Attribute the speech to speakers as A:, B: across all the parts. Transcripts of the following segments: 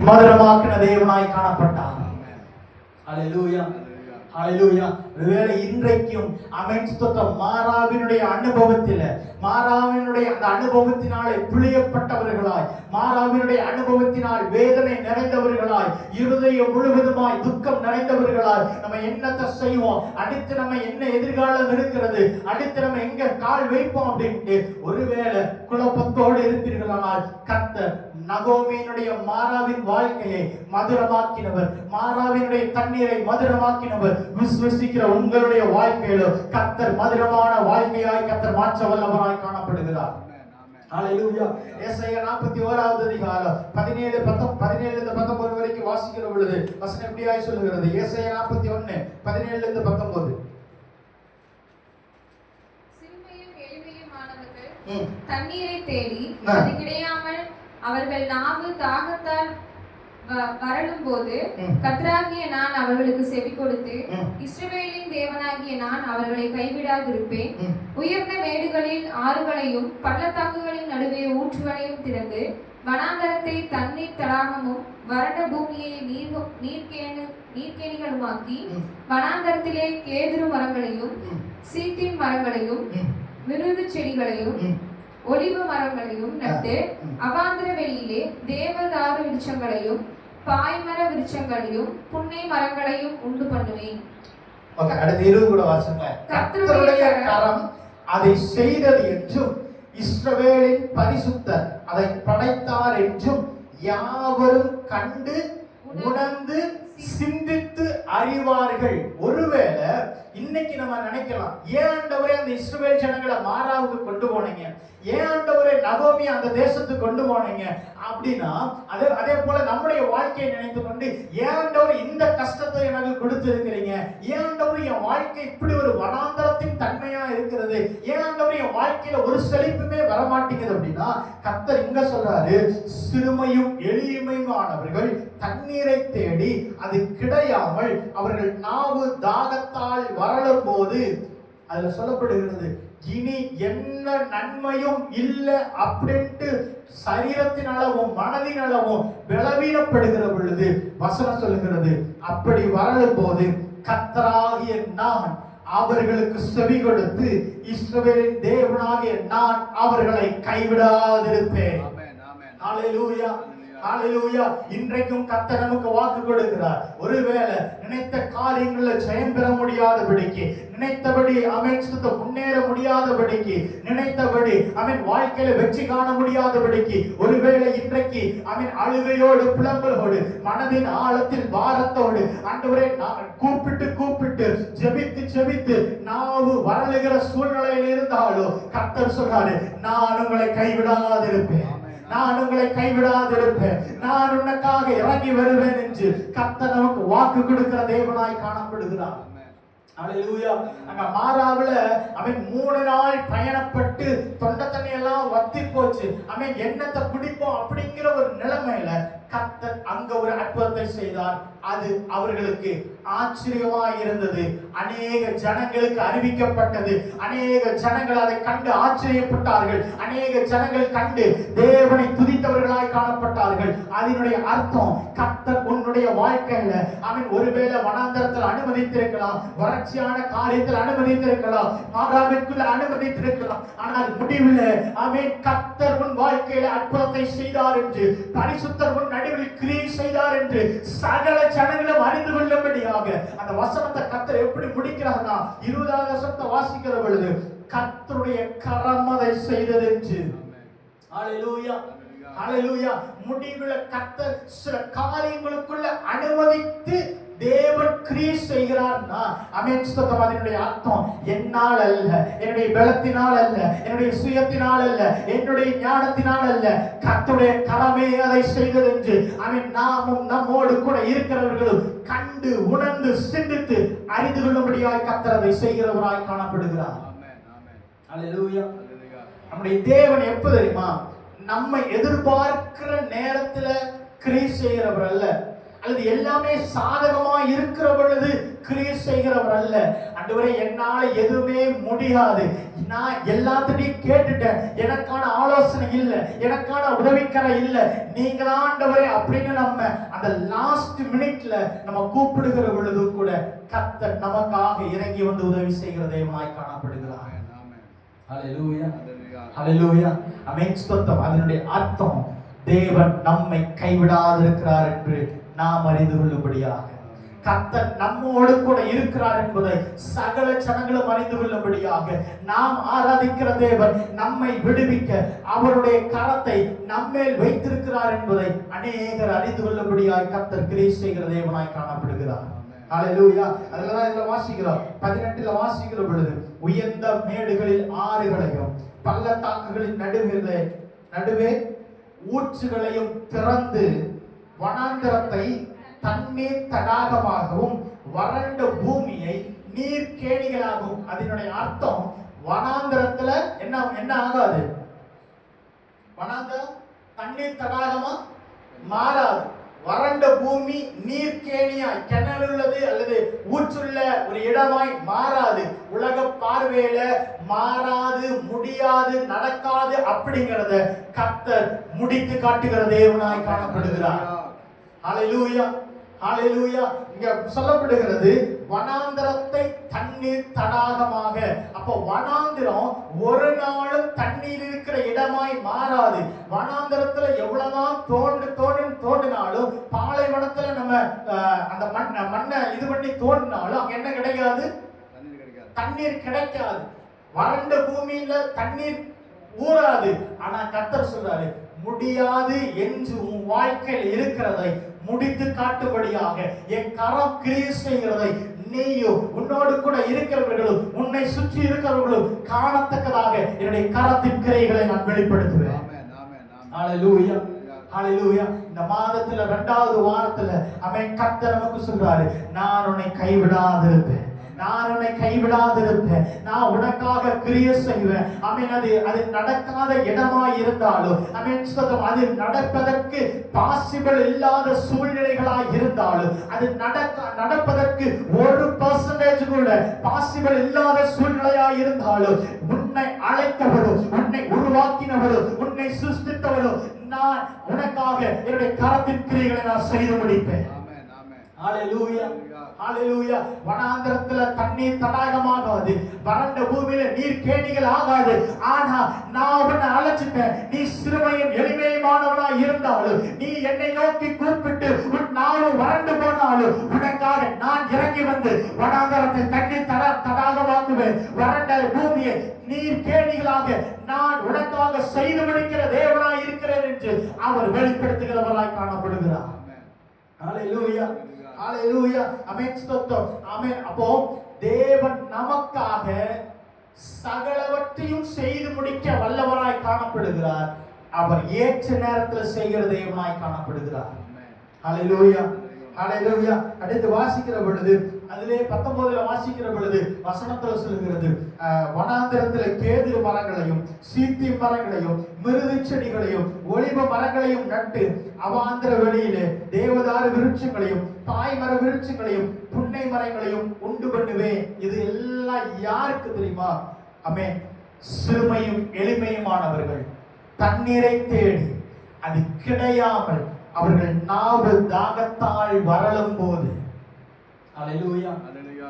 A: மதுரமாக்கின தேவனாய் காணப்பட்டார். அல்லேலூயா, அல்லேலூயா. ஒருவேளை இன்றைக்கும் மாறாவினுடைய அனுபவத்தில், மாறாவினுடைய அந்த அனுபவத்தினாலே பிழியப்பட்டவர்களாய், மாறாவினுடைய அனுபவத்தினால் வேதனை நிறைந்தவர்களாய், இருதயம் முழுவதுமாய் துக்கம் நிறைந்தவர்களாய், நம்ம என்னத்தை செய்வோம், அடுத்து நம்ம என்ன எதிர்காலம் இருக்கிறது, அடுத்து நம்ம எங்க கால் வைப்போம் அப்படின்ட்டு ஒருவேளை குழப்பத்தோடு இருப்பீர்களானால், கர்த்தர் நகோமியினுடைய மாறாவின் வாழ்க்கையை மதுரமாக்கினவர், மாறாவினுடைய தண்ணீரை மதுரமாக்கினவர். விசுவசிக்கிற உங்களுடைய வாழ்க்கையில கர்த்தர் மதுரமான வாழ்க்கையாய் கர்த்தர் மாற்ற வல்லவராய் காணப்படுகிறார். ஹல்லேலூயா. ஏசாயா 41வது அதிகாரம் 17 19 வரைக்கும் வாசிக்கிற பொழுது வசனம் எப்படியாய் சொல்லுகிறது? ஏசாயா 41 17 19.
B: சிறுமையும் எளிமையுமானவர்கள் தண்ணீரை தேடி அது கிடையாமல் அவர்கள் நாவு தாகத்தால் வரலும் போது கர்த்தராகிய நான் அவர்களுக்கு செவி கொடுத்து இஸ்ரவேலின் தேவனாகிய நான் அவர்களை கைவிடாதிருப்பேன். உயர்ந்த மேடுகளில் ஆறுகளையும் பள்ளத்தாக்குகளின் நடுவே ஊற்றுகளையும் திறந்து வனாந்தரத்தை தண்ணீர் தடாகமும் வறண்ட பூமியை நீர்க்கேணிகளுமாக்கி வனாந்தரத்திலே கேதுரு மரங்களையும் சீத்தின் மரங்களையும் மிருது செடிகளையும் ஒலிவு மரங்களையும் நட்டு அவாந்திர வெளியிலே தேவதாரு விருட்சங்களையும் பாய்மர விருட்சங்களையும் புன்னை மரங்களையும் உண்டு பண்ணுவேன்.
A: கர்த்தருடைய கரம் அதை செய்தது என்றும் இஸ்ரவேலின் பரிசுத்தர் அதை படைத்தார் என்றும் யாவரும் கண்டு உணர்ந்து சிந்தித்து அறிவார்கள். ஒருவேளை இன்னைக்கு நம்ம நினைக்கலாம், ஏன் ஆண்டவரே அந்த இஸ்ரவேல் ஜனங்களை மாறாவுக்கு கொண்டு போனீங்க, ஏன் ஆண்டவரே நகோமி அந்த தேசத்துக்கு கொண்டு போனீங்க அப்படின்னா, அதே போல நம்முடைய வாழ்க்கையை நினைத்து கொண்டு, ஏன் ஆண்டவரே இந்த கஷ்டத்தை எனக்கு கொடுத்து இருக்கிறீங்க, ஏன் ஆண்டவரே என் வாழ்க்கை இப்படி ஒரு வனாந்தரத்தின் தன்மையா இருக்கிறது, ஏன் ஆண்டவரே என் வாழ்க்கையில ஒரு செழிப்புமே வரமாட்டேங்குது அப்படின்னா, கர்த்தர் இங்க சொல்றாரு, சிறுமையும் எளிமையுமானவர்கள் தண்ணீரை தேடி அது கிடையாமல் அவர்கள் நாவு தாகத்தால் வரலும் போது, அதுல சொல்லப்படுகிறது, இனி என்ன நன்மையும் இல்லை அப்படின்ட்டு சரீரத்தின் அளவும் மனதின் அளவும் பலவீனப்படுகிற பொழுது வசனம் சொல்லுகிறது, அப்படி வரலும் போது கர்த்தராகிய நான் அவர்களுக்கு செவி கொடுத்து இஸ்ரவேலின் தேவனாகிய நான் அவர்களை கைவிடாதிருப்பேன். ஹல்லேலூயா, ஹல்லேலூயா. இன்றைக்கும் கர்த்தர் நமக்கு வாக்கு கொடுக்கிறார். ஒருவேளை நினைத்த காரியங்கள்ல ஜெயம் பெற முடியாதபடிக்கு, நினைத்தபடி முன்னேற முடியாதபடிக்கு, நினைத்தபடி வாழ்க்கையில வெற்றி காண முடியாதபடிக்கு, ஒருவேளை இன்றைக்கு அழுகையோடு புலம்பலோடு மனதின் ஆழத்தில் பாரத்தோடு ஆண்டவரே கூப்பிட்டு ஜெபித்து நாவு வரலுகிற சூழ்நிலையில் இருந்தாலும் கர்த்தர் சொல்றாரு, நான் உங்களை கைவிடாதிருப்பேன், நான் உங்களை கைவிடாதிருப்பேன், நான் உனக்காக இறங்கி வருவேன் என்று கர்த்தர் நமக்கு வாக்கு கொடுக்கிற தேவனாய் காணப்படுகிறார். அல்லேலூயா. அங்க மாறாவுல 3 நாள் பயணப்பட்டு தொண்டை தண்ணி எல்லாம் வத்தி போச்சு, எண்ணத்தை குடிப்போம் அப்படிங்கிற ஒரு நிலைமையில கர்த்தர் அங்க ஒரு அற்புதத்தை செய்தார். அது அவர்களுக்கு ஆச்சரியமாய் இருந்தது. அநேக ஜனங்களுக்கு அறிவிக்கப்பட்டது. அநேக ஜனங்கள் அதை கண்டு ஆச்சரியப்பட்டார்கள். அநேக ஜனங்கள் கண்டு தேவனை துதித்தவர்களாய் காணப்பட்டார்கள். அதனுடைய அர்த்தம், கர்த்தர் உன்னுடைய வாழ்க்கையில ஒருவேளை வனாந்தரத்தில் அனுமதித்திருக்கலாம், வறட்சியான காரியத்தில் அனுமதித்திருக்கலாம், மாறாவிற்குள்ள அனுமதித்திருக்கலாம், ஆனால் முடிவில் கர்த்தர் உன் வாழ்க்கையில அற்புதத்தை செய்தார் என்று, பரிசுத்தர் உன் நடுவில் கிரியை செய்தார் என்று சகல ஜனங்களும் அறிந்து கொள்ளும்படியாக அந்த வசனத்தை கர்த்தர் எப்படி முடிக்கிறார்னா, 20வது வசனத்தை வாசிக்கிற பொழுது கர்த்தருடைய கரம் அதை செய்தது என்று. ஹல்லேலூயா, ஹல்லேலூயா. முடிவில் கர்த்தர் சில காரியங்களுக்குள்ள அனுமதித்து தேவன் கிரியை செய்கிறார்னா அதனுடைய அர்த்தம், என்னால் அல்ல, என்னுடைய பலத்தினால் அல்ல, என்னுடைய சுயத்தினால் அல்ல, என்னுடைய ஞானத்தினால் அல்ல, கர்த்தருடைய கரமே அதை செய்தது என்று நாமும் நம்மோடு கூட இருக்கிறவர்களும் கண்டு உணர்ந்து சிந்தித்து அறிந்து கொள்ளும்படியாய் கர்த்தர் அதை செய்கிறவராய் காணப்படுகிறார். அல்லேலூயா. நம்முடைய தேவன் எப்ப தெரியுமா? நம்ம எதிர்பார்க்கிற நேரத்துல கிரியை செய்கிறவர் அல்ல, அல்லது எல்லாமே சாதகமா இருக்கிற பொழுது கிரியை செய்கிறவர் அல்ல. ஆண்டவரே, என்னால எதுவுமே முடியாது, நான் எல்லாத்தையும் கேட்டுட்டேன், எனக்கான ஆலோசனை இல்ல, எனக்கான உதவிக்கரை இல்ல, நீங்க தான் ஆண்டவரே அப்படின்னு நம்ம அந்த லாஸ்ட் மினிட்ல நம்ம கூப்பிடுகிற பொழுது கூட கர்த்தர் நமக்காக இறங்கி வந்து உதவி செய்கிற தேவனாய் காணப்படுகிறார். ஹல்லேலூயா, ஹல்லேலூயா, ஆமென். ஸ்தோத்திரம். அதனுடைய அர்த்தம் தேவன் நம்மை கைவிடாதிருக்கிறார் என்று நாம் அறிந்து கொள்ளும்படியாக, கர்த்தர் நம்மோடு கூட இருக்கிறார் என்பதை சகல ஜனங்களும் அறிந்து கொள்ளும்படியாக, நாம் ஆராதிக்கிற தேவன் நம்மை விடுவிக்க அவருடைய கரத்தை நம்மேல் வைத்திருக்கிறார் என்பதை அநேகர் அறிந்து கொள்ளும்படியாய் கர்த்தர் கிரியை செய்கிற தேவனாய் காணப்படுகிறார். ஹல்லேலூயா. அதனால இதுல வாசிக்கிறோம், 18ல வாசிக்கிற பொழுது, உயர்ந்த மேடுகளில் ஆறுகளையும் பள்ளத்தாக்குகளின் நடுவே ஊற்றுகளையும் திறந்து வனாந்தரத்தை தண்ணீர் தடாகமாகவும் வறண்ட பூமியை நீர் கேணிகளாகவும். அதனுடைய அர்த்தம், வனாந்தரத்துல என்ன ஆகாது, வனாந்தரம் தண்ணீர் தடாகமா மாறாது, வறண்ட பூமி நீர் கேணியாய், கிணறு உள்ளது அல்லது ஊற்றுள்ள ஒரு இடமாய் மாறாது. உலக பார்வையில மாறாது, முடியாது, நடக்காது அப்படிங்கறத கர்த்தர் முடித்து காட்டுகிற தேவனாய் காணப்படுகிறார். ஹல்லேலூயா, ஹல்லேலூயா. இங்க சொல்லப்படுகிறது வனாந்தரத்தை தண்ணீர் தடாகமாக. அப்போ வனாந்திரம் ஒரு நாளும் தண்ணீர் இருக்கிற இடமாய் மாறாது. வனாந்தரத்துல எவ்வளவுதான் தோண்டினாலும், பாலைவனத்துல நம்ம அந்த மண்ணை இது பண்ணி தோண்டினாலும் அங்க என்ன கிடைக்காது, தண்ணீர் கிடைக்காது. வறண்ட பூமியில தண்ணீர் ஊறாது. ஆனா கர்த்தர் சொல்றாரு, முடியாது என்று உன் வாழ்க்கையில் இருக்கிறதை முடித்து காட்டும்படியாக என் கரம் கிரியை செய்கிறதை நீயும் உன்னோடு கூட இருக்கிறவர்களும் உன்னை சுற்றி இருக்கிறவர்களும் காணத்தக்கதாக என்னுடைய கரத்தின் கிரைகளை நான் வெளிப்படுத்துவேன். ஹல்லேலூயா, ஹல்லேலூயா. இந்த மாதத்துல 2வது வாரத்துல அவன் கர்த்தர் நமக்கு சொல்றாரு, நான் உன்னை கைவிடாதிருப்பேன், நான் உன்னை கைவிடாதிருப்பேன், நான் உனக்காக கிரியை செய்வேன். ஆமென். அது நடக்காத இடமா இருந்தாலும், ஆமென், அது நடப்பதற்கு பாசிபிள் இல்லாத சூழ்நிலைகளாய் இருந்தாலும், அது நடப்பதற்கு 1% கூட பாசிபிள் இல்லாத சூழ்நிலையாய் இருந்தாலும், உன்னை அழைத்தவரும் உன்னை உருவாக்கினவரும் உன்னை சிருஷ்டித்தவரும் நான் உனக்காக என்னுடைய கரத்தின் கிரியைகளை நான் செய்து முடிப்பேன். ஹல்லேலூயா, ஹல்லேலூயா. வனாந்தரத்துல தண்ணீர் தடாகமாகாது, வறண்ட பூமியில நீர் கேணிகள் ஆகாது. ஆனா நான் உன்னை அழைச்சிட்டேன். நீ சிறுமையும் எளிமையுமானவனா இருந்தாலும், நீ என்னை நோக்கி கூப்பிட்டு உன் நாளும் வறண்டு போனாலும், உனக்காக நான் இறங்கி வந்து வனாந்தரத்தை தண்ணீர் தடாகமாக்குவேன். வறண்ட பூமியை நீர் கேணிகளாக நான் உனக்காக செய்து முடிக்கிற தேவனாய் இருக்கிறேன் என்று அவர் வெளிப்படுத்துகிறவராய் காணப்படுகிறார். ஹல்லேலூயா, ஹல்லேலூயா, ஆமென். ஸ்தோத்திரம், ஆமென். அப்போ தேவன் நமக்காக சகலவற்றையும் செய்து முடிக்க வல்லவராய் காணப்படுகிறார். அவர் ஏற்ற நேரத்தில் செய்கிற தேவனாய் காணப்படுகிறார். ஹல்லேலூயா, ஹல்லேலூயா. அடுத்து வாசிக்கிற பொழுது, அதிலே 19ல வாசிக்கிற பொழுது வசனத்துல சொல்லுகிறது, வனாந்தரத்துல கேதுரு மரங்களையும் சீத்தி மரங்களையும் மிருது செடிகளையும் ஒலிவ மரங்களையும் நட்டு அவாந்தர வெளியிலே தேவதாரு விருட்சங்களையும் பாய்மர விருட்சங்களையும் புன்னை மரங்களையும் உண்டு பண்ணுவேன். இது எல்லாம் யாருக்கு தெரியுமா? ஆமென். சிறுமையும் எளிமையுமானவர்கள், தண்ணீரை தேடி அது கிடையாமல் அவர்கள் நாவு தாகத்தால் வரலும் போது. ஹல்லேலூயா, ஹல்லேலூயா.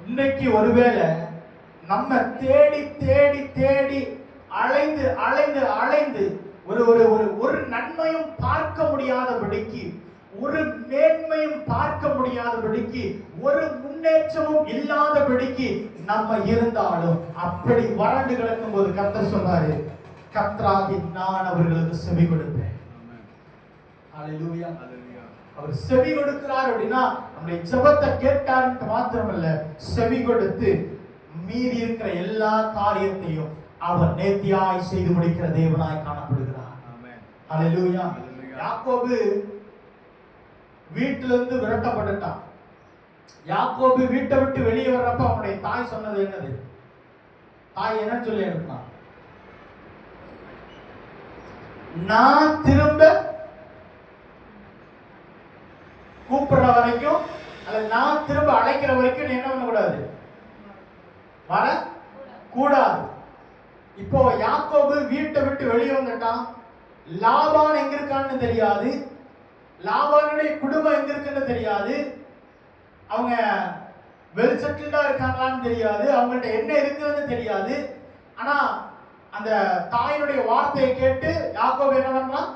A: இன்னைக்கு ஒருவேளை நம்ம தேடி தேடி தேடி அலைந்து அலைந்து அலைந்து ஒரு நன்மையும் பார்க்க முடியாதபடிக்கு, ஒரு மேன்மையும் பார்க்க முடியாதபடிக்கு, ஒரு முன்னேற்றமும் இல்லாதபடிக்கு நம்ம இருந்தாலும், அப்படி வறண்டு கிடக்கும் போது கர்த்தர் சொன்னாரு, கர்த்தராகி நான் அவர்களுக்கு செவி கொடுப்பேன். ஹல்லேலூயா, ஹல்லேலூயா. அவர் செவி கொடுக்கிறார் அப்படின்னா நம்முடைய ஜெபத்தை கேட்டார்னு மாத்திரமல்ல, செவி கொடுத்து மீதி இருக்கிற எல்லா காரியத்தையும் அவர் நேர்த்தியாய் செய்து முடிக்கிற தேவனாய் காணப்படுகிறார். ஆமென். ஹல்லேலூயா. யாக்கோபு வீட்டிலிருந்து விரட்டப்பட்டான். யாக்கோபு வீட்டை விட்டு வெளியே வர்றப்ப அவனுடைய தாய் சொன்னது என்னது? தாய் என்ன சொல்லி எடுத்தான்? நான் திரும்ப கூப்பிடுற வரைக்கும் அல்லது நான் திரும்ப அழைக்கிற வரைக்கும் நீ என்ன பண்ணக்கூடாது? வர கூடாது. இப்போ யாக்கோபு வீட்டை விட்டு வெளியே வந்துட்டான். லாபான் எங்க இருக்கான்னு தெரியாது. லாபானுடைய குடும்பம் எங்க இருக்குன்னு தெரியாது. அவங்க வெல் செட்டில்டா இருக்காங்களான்னு தெரியாது. அவங்கள்ட்ட என்ன இருக்குதுன்னு தெரியாது. ஆனா அந்த தாயினுடைய வார்த்தையை கேட்டு யாக்கோபு என்ன பண்ணலாம்?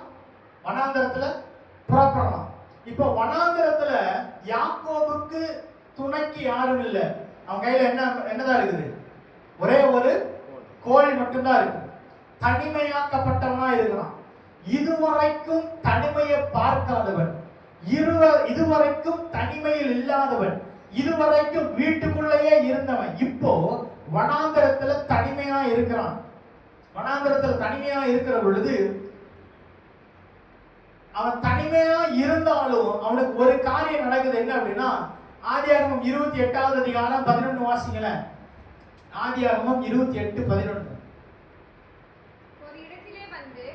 A: வனாந்தரத்துல புறப்படலாம். இப்போ வனாந்தரத்துல யாக்கோபுக்கு துணைக்கு யாரும் இல்லை. அவன் கையில என்னதான் இருக்குது? ஒரே ஒரு கோழி மட்டும்தான் இருக்கு. தனிமையாக்கப்பட்டவனா இருக்கிறான். இதுவரைக்கும் தனிமையை பார்க்காதவன், இதுவரைக்கும் தனிமையில் இல்லாதவன், இதுவரைக்கும் வீட்டுக்குள்ளேயே இருந்தவன் இப்போ வனாந்தரத்துல தனிமையா இருக்கிறான். வனாந்தரத்துல தனிமையா இருக்கிற பொழுது அவன் தனிமையா இருந்தாலும் அவனுக்கு ஒரு காரியம் நடக்குது. என்ன அப்படின்னா, ஆதியாகமம் 28வது அதிகாரம் 11 வாசிங்களேன். ஆதியாகமம் 28:11.
B: ஒரு இடத்திலே வந்து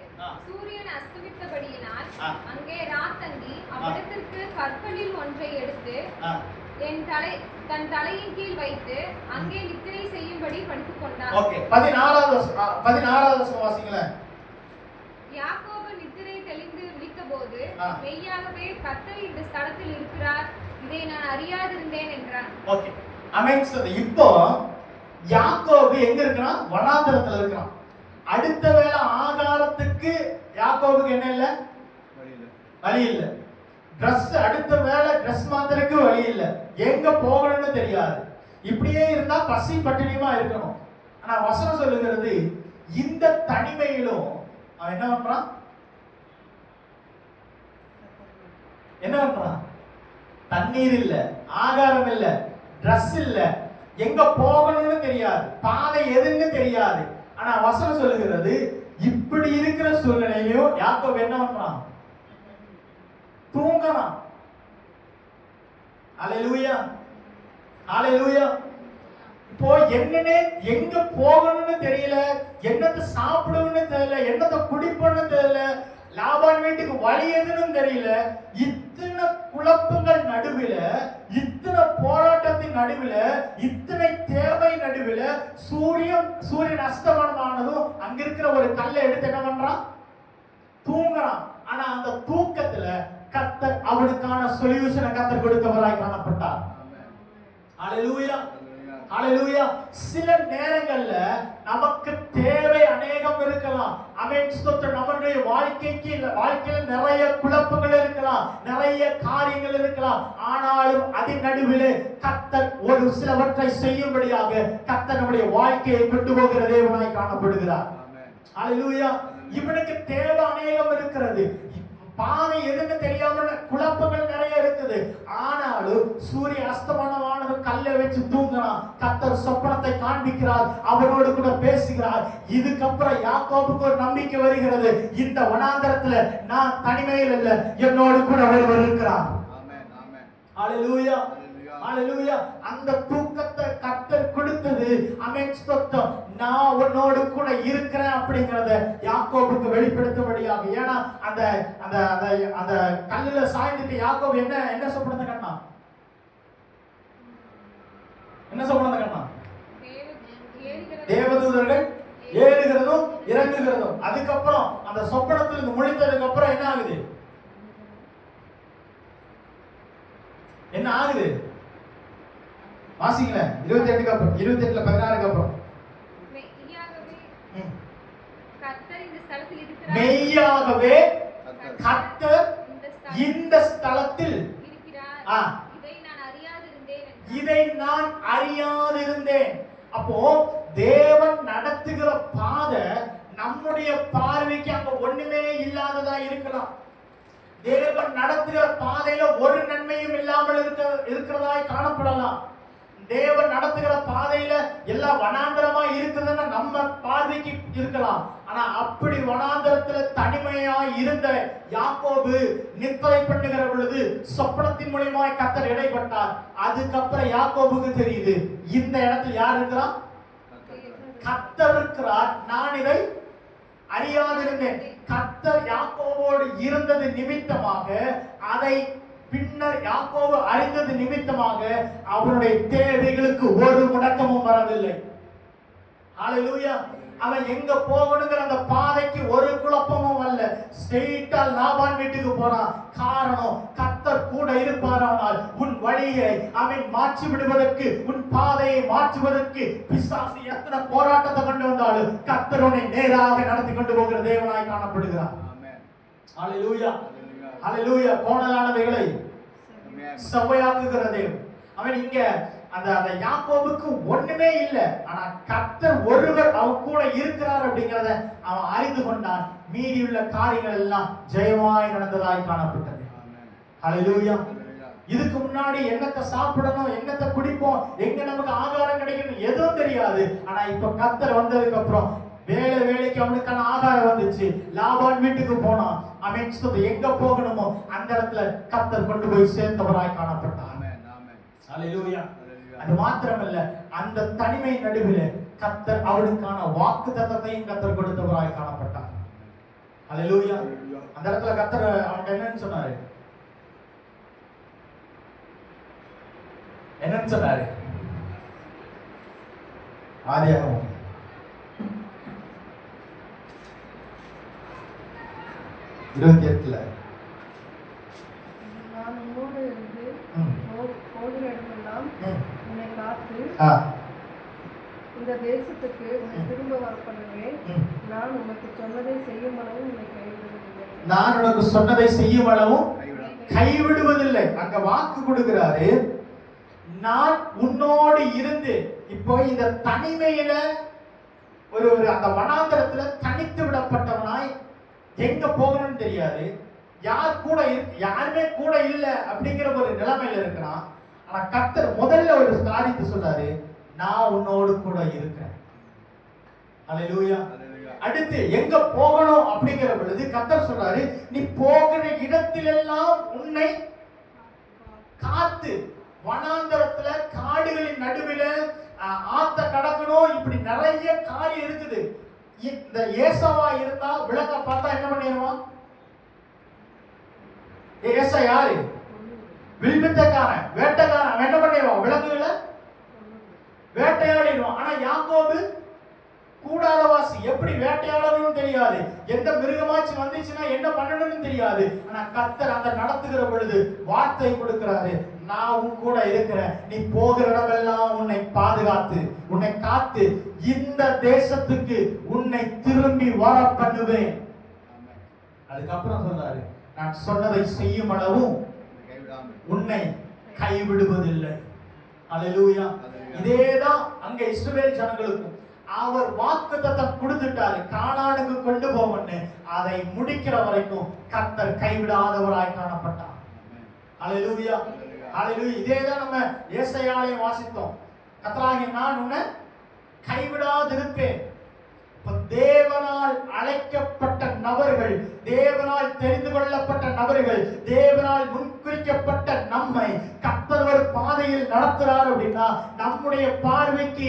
B: சூரியன் அஸ்தமித்தபடியினால் அங்கே ராத்தங்கி அவ்விடத்திற்கு கற்களில் ஒன்றை எடுத்து தன் தலையின் கீழ் வைத்து அங்கே நித்திரை செய்யும்படி படுத்துக் கொண்டான்.
A: ஓகே, 16வது வாசிங்களேன்.
B: யாக்கோபு நித்திரை தெளிந்து விழித்தபோது மெய்யாகவே கர்த்தர் இந்த ஸ்தலத்தில் இருக்கிறார், இதை நான் அறியாதிருந்தேன் என்றான்.
A: ஓகே, ஆமென். இப்போ யாக்கோபு எங்க இருக்கான்? வனாந்தரத்துல இருக்கான். அடுத்த வேளை ஆகாரத்துக்கு யாக்கோபுக்கு என்ன இல்ல? வழி இல்ல. ட்ரெஸ் அடுத்த வேளை ட்ரெஸ் மாத்திரக்கு வழி இல்ல. எங்க போகணும்னு தெரியாது. இப்படியே இருந்தா பசி பட்டினியுமா இருக்கணும். ஆனா வசனம் சொல்லுகிறது, இந்த தனிமையிலும் அவன் என்ன பண்றான்? என்ன பண்றான்? தண்ணீர் இல்ல, ஆகாரம் இல்ல, ட்ரெஸ் இல்ல, எங்க போகணும்னு தெரியாது, பாதை எதுன்னு தெரியாது. ஆனா வசனம் சொல்லுகிறது, இப்படி இருக்கிற சூழ்நிலையிலும் யாக்கோபு என்ன பண்றான்? தூங்கறான். அல்லேலூயா, அல்லேலூயா. இப்போ என்னன்னு எங்க போகணும்னு தெரியல, என்னத்தை சாப்பிடணும்னு தெரியல, என்னத்தை குடிப்பணும்னு தெரியல, லாபான் வீட்டுக்கு வழி எதுன்னு தெரியல. இத்தனை குழப்பங்கள் நடுவில், இத்தனை போராட்டத்தின் நடுவில், இத்தனை தேவை நடுவில் சூரியன் அஸ்தமனமானதும் அங்க இருக்கிற ஒரு கல்லை எடுத்து என்ன பண்றான்? தூங்குறான். ஆனா அந்த தூக்கத்துல கர்த்தர் அவனுக்கான சொல்யூஷனை கர்த்தர் கொடுத்தவராய் காணப்பட்டார். அல்லேலூயா, அல்லேலூயா. சில நேரங்கள்ல நமக்கு தேவை அநேகம் இருக்கலாம். ஆமென். ஸ்தோத்திரம். நம்முடைய வாழ்க்கையில நிறைய குழப்பங்கள் இருக்கலாம், நிறைய காரியங்கள் இருக்கலாம். ஆனாலும் அதன் நடுவிலே கர்த்தர் ஒரு சிலவற்றை செய்யும்படியாக கர்த்தர் நம்முடைய வாழ்க்கையை கொண்டு போகிற தேவனாய் காணப்படுகிறார். அல்லேலூயா. இவனுக்கு தேவை அநேகம் இருக்கிறது, பாதை எதுன்னு தெரியாம குழப்பங்கள் நிறைய இருக்குது. ஆனாலும் சூரிய அஸ்தமனமானது கல்லை வச்சு தூங்குறான். கர்த்தர் சொப்பனத்தை காண்பிக்கிறார், அவனோடு கூட பேசுகிறார். இதுக்கப்புறம் யாக்கோபுக்கு ஒரு நம்பிக்கை வருகிறது, இந்த வனாந்தரத்துல நான் தனிமையில் இல்ல, என்னோடு கூட ஒருவர் இருக்கிறார். அல்லேலூயா, அல்லேலூயா. அந்த தூக்கத்தை கர்த்தர் கொடுத்தது. ஆமென். ஸ்தோத்திரம். நான் உன்னோடு கூட இருக்கிறேன் அப்படிங்கறத யாக்கோபுக்கு வெளிப்படுத்தும்படியாக. ஏன்னா அந்த அந்த அந்த கல்லுல சாய்ந்துட்டு யாக்கோபு என்ன சொப்பனத்தை கண்டான்? என்ன சொப்பனத்தை கண்டான்? தேவதூதர்கள் ஏறுகிறதும் இறங்குகிறதும். அதுக்கப்புறம் அந்த சொப்பனத்தில் முழித்ததுக்கு அப்புறம் என்ன ஆகுது? என்ன ஆகுது? வாசிங்கள 28க்கு அப்புறம், 28ல 16க்கு அப்புறம். மெய்யாகவே கர்த்தர் இந்த ஸ்தலத்தில் இருக்கிறார், இதை நான் அறியாதிருந்தேன். அப்போ தேவன் நடத்துகிற பாதை நம்முடைய பார்வைக்கு அங்க ஒண்ணுமே இல்லாததா இருக்கலாம். தேவன் நடத்துகிற பாதையில ஒரு நன்மையும் இல்லாமல் இருக்கிறதாய் காணப்படலாம். தேவன் நடத்துகிற பாதையில எல்லாம் வனாந்தரமா இருக்குதுன்னு நம்ம பார்வைக்கு இருக்கலாம். ஆனா அப்படி வனாந்தரத்துல தனிமையா இருந்த யாக்கோபு நித்திரை பண்ணுகிற பொழுது சொப்பனத்தின் மூலமாய் கர்த்தர் இடைப்பட்டார். அதுக்கப்புறம் யாக்கோபுக்கு தெரியுது, இந்த இடத்துல யார் இருக்கிறார்? கர்த்தர் இருக்கிறார், நான் இதை அறியாதிருந்தேன். கர்த்தர் யாக்கோபோடு இருந்தது நிமித்தமாக அதை பின்னர் யாக்கோபு அறிந்தது நிமித்தமாக அவனுடைய தேவைகளுக்கு ஒரு முடக்கமும் வரவில்லை. ஹalleluya. அவன் எங்க போகணுங்கிற அந்த பாதைக்கு ஒரு குழப்பமும் அல்ல. ஸ்ட்ரெயிட்டா லாபான் வீட்டுக்கு போறான். காரணம், கர்த்தர் கூட இருப்பாரானால் உன் வழியை அவன் மாற்றி விடுவதற்கு, உன் பாதையை மாற்றுவதற்கு பிசாசு எத்தனை போராட்டத்தை கொண்டு வந்தாலும் கர்த்தர் உன்னை நேராக நடத்தி கொண்டு போகிற தேவனாய் காணப்படுகிறார். ஆமென். ஹalleluya. ஹalleluya. கோணலானவைகளை செவ்வையாக்குகிற தேவன். அவன் இங்க அந்த யாக்கோபுக்கு ஒண்ணுமே இல்லை, ஆனா கர்த்தர் ஒருவர் அவன் கூட இருக்கிறார் அப்படிங்கறத அவன் அறிந்து கொண்டான். மீதி உள்ள காரியங்கள் எல்லாம் ஜெயமாய் நடந்ததாய் காணப்பட்டது. ஹalleluya. இதுக்கு முன்னாடி என்னத்தை சாப்பிடணும், என்னத்தை குடிப்போம், எங்க நமக்கு ஆகாரம் கிடைக்கும் எதுவும் தெரியாது. ஆனா இப்ப கர்த்தர் வந்ததுக்கு அப்புறம் வேலைக்கு அவனுக்கான ஆகாரம் வந்துச்சு. லாபான் வீட்டுக்கு போனான். அவன் எங்க போகணுமோ அந்த இடத்துல கர்த்தர் கொண்டு போய் சேர்த்தவராய் காணப்பட்டான். ஹalleluya. அது மாத்திரமல்ல, அந்த தனிமை நடுவில் கர்த்தர் அவனுக்கான வாக்குத்தத்தத்தையும் கர்த்தர் கொடுத்தவராய் காணப்பட்டார். ஹalleluya. அந்த இடத்துல கர்த்தர் அவன் என்னன்னு சொன்னாரு? என்னன்னு சொன்னாரு? ஆதியாகமம் 28
C: நான் உன்னோடு இருந்து போகிற இடமெல்லாம் உன்னை காத்து இந்த தேசத்துக்கு உன்னை திரும்ப வர பண்ணுவேன். நான் உனக்கு சொன்னதை செய்யும் அளவும் உன்னை கைவிடுவதில்லை.
A: நான் உனக்கு சொன்னதை செய்யும் அளவும் கைவிடுவதில்லை. அங்க வாக்கு கொடுக்கிறாரு, நான் உன்னோடு இருந்து. இப்போ இந்த தனிமையில ஒரு அந்த வனாந்தரத்துல தனித்து விடப்பட்டவனாய் எங்க போகணும்னு தெரியாது, யார் கூட யாருமே கூட இல்ல அப்படிங்கிற ஒரு நிலைமையில இருக்கிறான். ஆனா கர்த்தர் முதல்ல ஒரு காரியத்தை சொல்றாரு, நான் உன்னோடு கூட இருக்கிறேன். ஹalleluya. அடுத்து எங்க போகணும் அப்படிங்கிற பொழுது கர்த்தர் சொல்றாரு, நீ போகிற இடத்திலெல்லாம் உன்னை காத்து. வனாந்தரத்துல காடுகளின் நடுவில் ஆத்த கடக்கணும், இப்படி நிறைய காரியம் இருக்குது. இந்த ஏசாவா இருந்தா விளக்க பார்த்தா என்ன பண்ணிடுவான்? ஏசா யாரு? வில்வித்தக்காரன், வேட்டைக்காரன். அவன் என்ன பண்ணிடுவான்? விலங்குகளை வேட்டையாடிடுவான். ஆனா யாக்கோபு கூடாரவாசி, எப்படி வேட்டையாடணும்னு தெரியாது, எந்த மிருகமாச்சு வந்துச்சுன்னா என்ன பண்ணணும்னு தெரியாது. ஆனா கர்த்தர் அந்த நடத்துகிற பொழுது வார்த்தை கொடுக்கிறாரு, நான் உன் கூட இருக்கிறேன், நீ போகிற இடமெல்லாம் உன்னை பாதுகாத்து உன்னை காத்து இந்த தேசத்துக்கு உன்னை திரும்பி வர பண்ணுவேன். அதுக்கப்புறம் சொல்றாரு, நான் சொன்னதை செய்யும் அளவும் உன்னை கைவிடுவதில்லை. ஹalleluya. இதேதான் அங்க இஸ்ரவேல் ஜனங்களுக்கும் அவர் வாக்குத்தத்தம் கொடுத்துட்டாரு, கானானுக்கு கொண்டு போவன்னு. அதை முடிக்கிற வரைக்கும் கர்த்தர் கைவிடாதவராய் காணப்பட்டார். ஹalleluya. ஹalleluya. இதேதான் நம்ம ஏசாயாவையும் வாசித்தோம். கர்த்தராகிய நான் உன்னை கைவிடாதிருப்பேன். தேவனால் அழைக்கப்பட்ட நபர்கள், தேவனால் தெரிந்து கொள்ளப்பட்ட நபர்கள், தேவனால் முன்குறிக்கப்பட்ட நம்மை கர்த்தர் ஒரு பாதையில் நடத்துறார் அப்படின்னா நம்முடைய பார்வைக்கு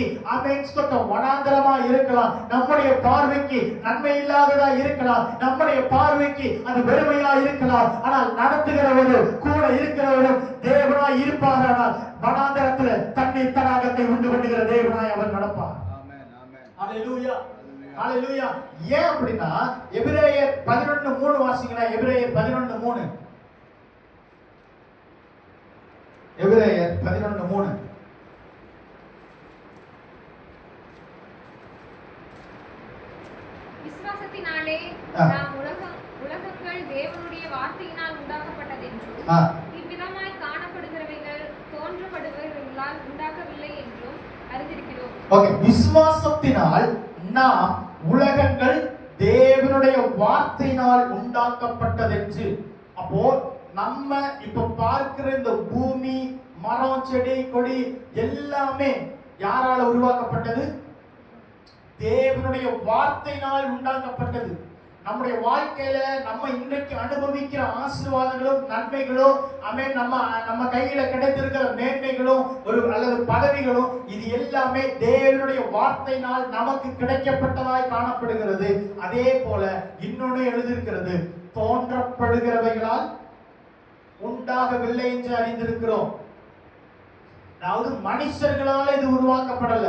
A: வனாந்தரமா இருக்கலாம், நம்முடைய பார்வைக்கு நன்மை இல்லாததா இருக்கலாம், நம்முடைய பார்வைக்கு அது வெறுமையா இருக்கலாம். ஆனால் நடத்துகிறவரும் கூட இருக்கிறவரும் தேவனாய் இருப்பாரானால் வனாந்தரத்துல தண்ணீர் தடாகத்தை உண்டு பண்ணுகிற தேவனாய் அவர் நடப்பார். ஹalleluya. ஹalleluya. ஏன் அப்படின்னா எபிரேயர் 11:3 வாசிங்களா? எபிரேயர் 11:3. எபிரேயர் 11:3.
B: விசுவாசத்தினாலே நாம் உலகங்கள் தேவனுடைய வார்த்தையினால் உண்டாக்கப்பட்டதென்றும் இவ்விதமாய் காணப்படுகிறவைகள் தோன்றப்படுபவைகளால் உண்டாகவில்லை என்றும் அறிந்திருக்கிறோம்.
A: ஓகே, விசுவாசத்தினால் நாம் உலகங்கள் தேவனுடைய வார்த்தையினால் உண்டாக்கப்பட்டதென்று. அப்போ நம்ம இப்ப பார்க்கிற இந்த பூமி, மரம், செடி, கொடி எல்லாமே யாரால உருவாக்கப்பட்டது? தேவனுடைய வார்த்தையினால் உண்டாக்கப்பட்டது. நம்முடைய வாழ்க்கையில நம்ம இன்றைக்கு அனுபவிக்கிற ஆசீர்வாதங்களும் நன்மைகளும், நம்ம கையில கிடைத்திருக்கிற மேன்மைகளும் அல்லது பதவிகளும், இது எல்லாமே தேவனுடைய வார்த்தையினால் நமக்கு கிடைக்கப்பட்டதாய் காணப்படுகிறது. அதே போல இன்னொன்று எழுதியிருக்கிறது, தோன்றப்படுகிறவைகளால் உண்டாகவில்லை என்று அறிந்திருக்கிறோம். அதாவது மனுஷர்களால் இது உருவாக்கப்படல.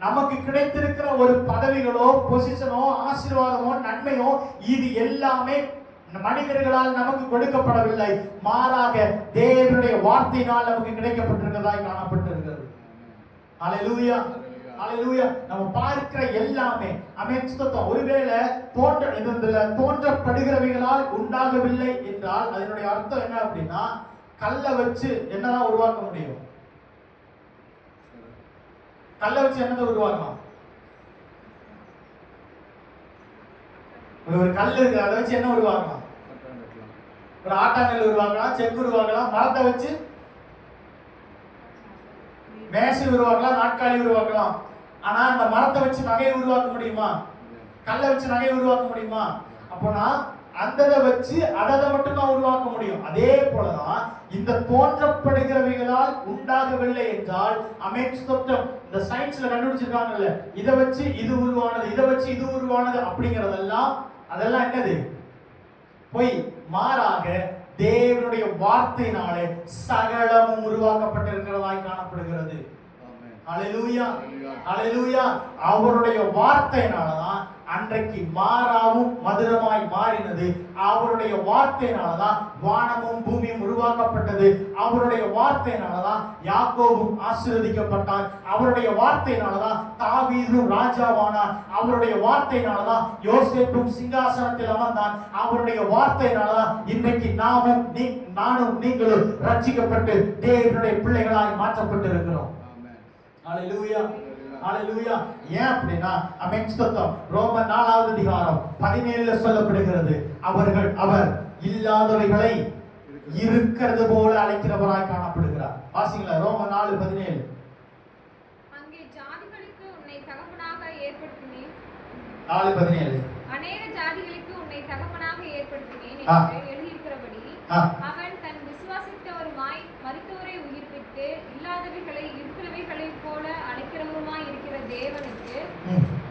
A: நமக்கு கிடைத்திருக்கிற ஒரு பதவிகளோ, பொசிஷனோ, ஆசீர்வாதமோ, நன்மையோ இது எல்லாமே மனிதர்களால் நமக்கு கொடுக்கப்படவில்லை. மாறாக தேவனுடைய வார்த்தையினால் நமக்கு கிடைக்கப்பட்டிருக்கிறதாய் காணப்பட்டிருக்கிறது. ஹல்லேலூயா, ஹல்லேலூயா. நம்ம பார்க்கிற எல்லாமே அமைச்சம். ஒருவேளை தோன்றப்படுகிறவைகளால் உண்டாகவில்லை என்றால் அதனுடைய அர்த்தம் என்ன அப்படின்னா, கல்லை வச்சு என்னதான் உருவாக்க முடியும்? கல்லை வச்சு என்னதை உருவாக்கலாம்? ஒரு கல் இருக்கு, அதை வச்சு என்ன உருவாக்கலாம்? ஒரு ஆட்டாங்கல் உருவாக்கலாம், செக்கு உருவாக்கலாம், மரத்தை வச்சு மேசை உருவாக்கலாம், நாட்காலி உருவாக்கலாம். ஆனா அந்த மரத்தை வச்சு நகையை உருவாக்க முடியுமா? கல்லை வச்சு நகையை உருவாக்க முடியுமா? அப்போனா அந்ததை வச்சு அதை மட்டும் தான் உருவாக்க முடியும். அதே போலதான் இந்த தோன்றப்படுகிறவைகளால் உண்டாகவில்லை என்றால் அமைச்சம். இந்த சயின்ஸ்ல கண்டுபிடிச்சிருக்காங்கல்ல, இதை வச்சு இது உருவானது, இதை வச்சு இது உருவானது அப்படிங்கறதெல்லாம் அதெல்லாம் என்னது? பொய். மாறாக தேவனுடைய வார்த்தையினாலே சகலமும் உருவாக்கப்பட்டிருக்கிறதாய் காணப்படுகிறது. ஹல்லேலூயா, ஹல்லேலூயா. அவருடைய வார்த்தையினாலதான் அன்றைக்கு மாறாவும் மதுரமாய் மாறினது. அவருடைய வார்த்தையினாலதான் வானமும் பூமியும் உருவாக்கப்பட்டது. அவருடைய வார்த்தையினாலதான் யாக்கோபும் ஆசீர்வதிக்கப்பட்டான். அவருடைய வார்த்தையினாலதான் தாவீதும் ராஜாவானான். அவருடைய வார்த்தையினாலதான் யோசேப்பும் சிங்காசனத்தில் அமர்ந்தான். அவருடைய வார்த்தையினாலதான் இன்றைக்கு நானும் நீங்களும் ரட்சிக்கப்பட்டு தேவனுடைய பிள்ளைகளாய் மாற்றப்பட்டிருக்கிறோம். ஹல்லேலூயா, ஹல்லேலூயா. ஏன் அப்படின்னா அமைச்சம் ரோமர் 4வது அதிகாரம் 17 சொல்லப்படுகிறது, அவர் இல்லாதவைகளை இருக்கிறது போல அழைக்கிறவராய் காணப்படுகிறார். வாசிங்களா ரோமர் 4:17.
B: அங்கே ஜாதிகளுக்கு உன்னை தகப்பனாக ஏற்படுத்தினேன்.
A: 4:17.
B: அநேக ஜாதிகளுக்கு உன்னை தகப்பனாக ஏற்படுத்தினேன் என்று எழுதியிருக்கிறபடி அவன் தன் விசுவாசித்தவருமாய் மரித்தோரை உயிர்ப்பித்து இல்லாதவைகளை இருக்கிறவைகளைப் போல அழைக்கிறவருமாய் இருக்கிற தேவனுக்கு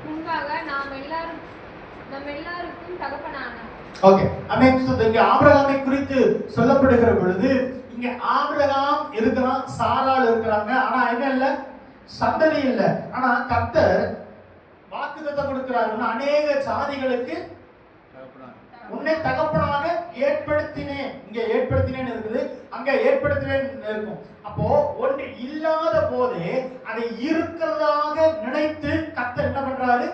B: முன்பாக நம்ம எல்லாருக்கும் தகப்பனானார்.
A: ஓகே, அமைச்சர் இங்க ஆபிரகாமை குறித்து சொல்லப்படுகிற பொழுது இங்க ஆபிரகாம் இருக்கிறான், சாராள் இருக்கிறாங்க. ஆனா என்ன இல்ல? சந்ததி இல்ல. ஆனா கர்த்தர் வாக்குத்தத்தம் கொடுக்கிறார், அநேக ஜாதிகளுக்கு உன்னை தகப்பனாக ஏற்படுத்தினேன். இங்க ஏற்படுத்தினேன் இருக்குது, அங்க ஏற்படுத்தினேன் இருக்கும். அப்போ ஒன்று இல்லாத போதே அதை இருக்கிறதாக நினைத்து கர்த்தர் என்ன பண்றாரு?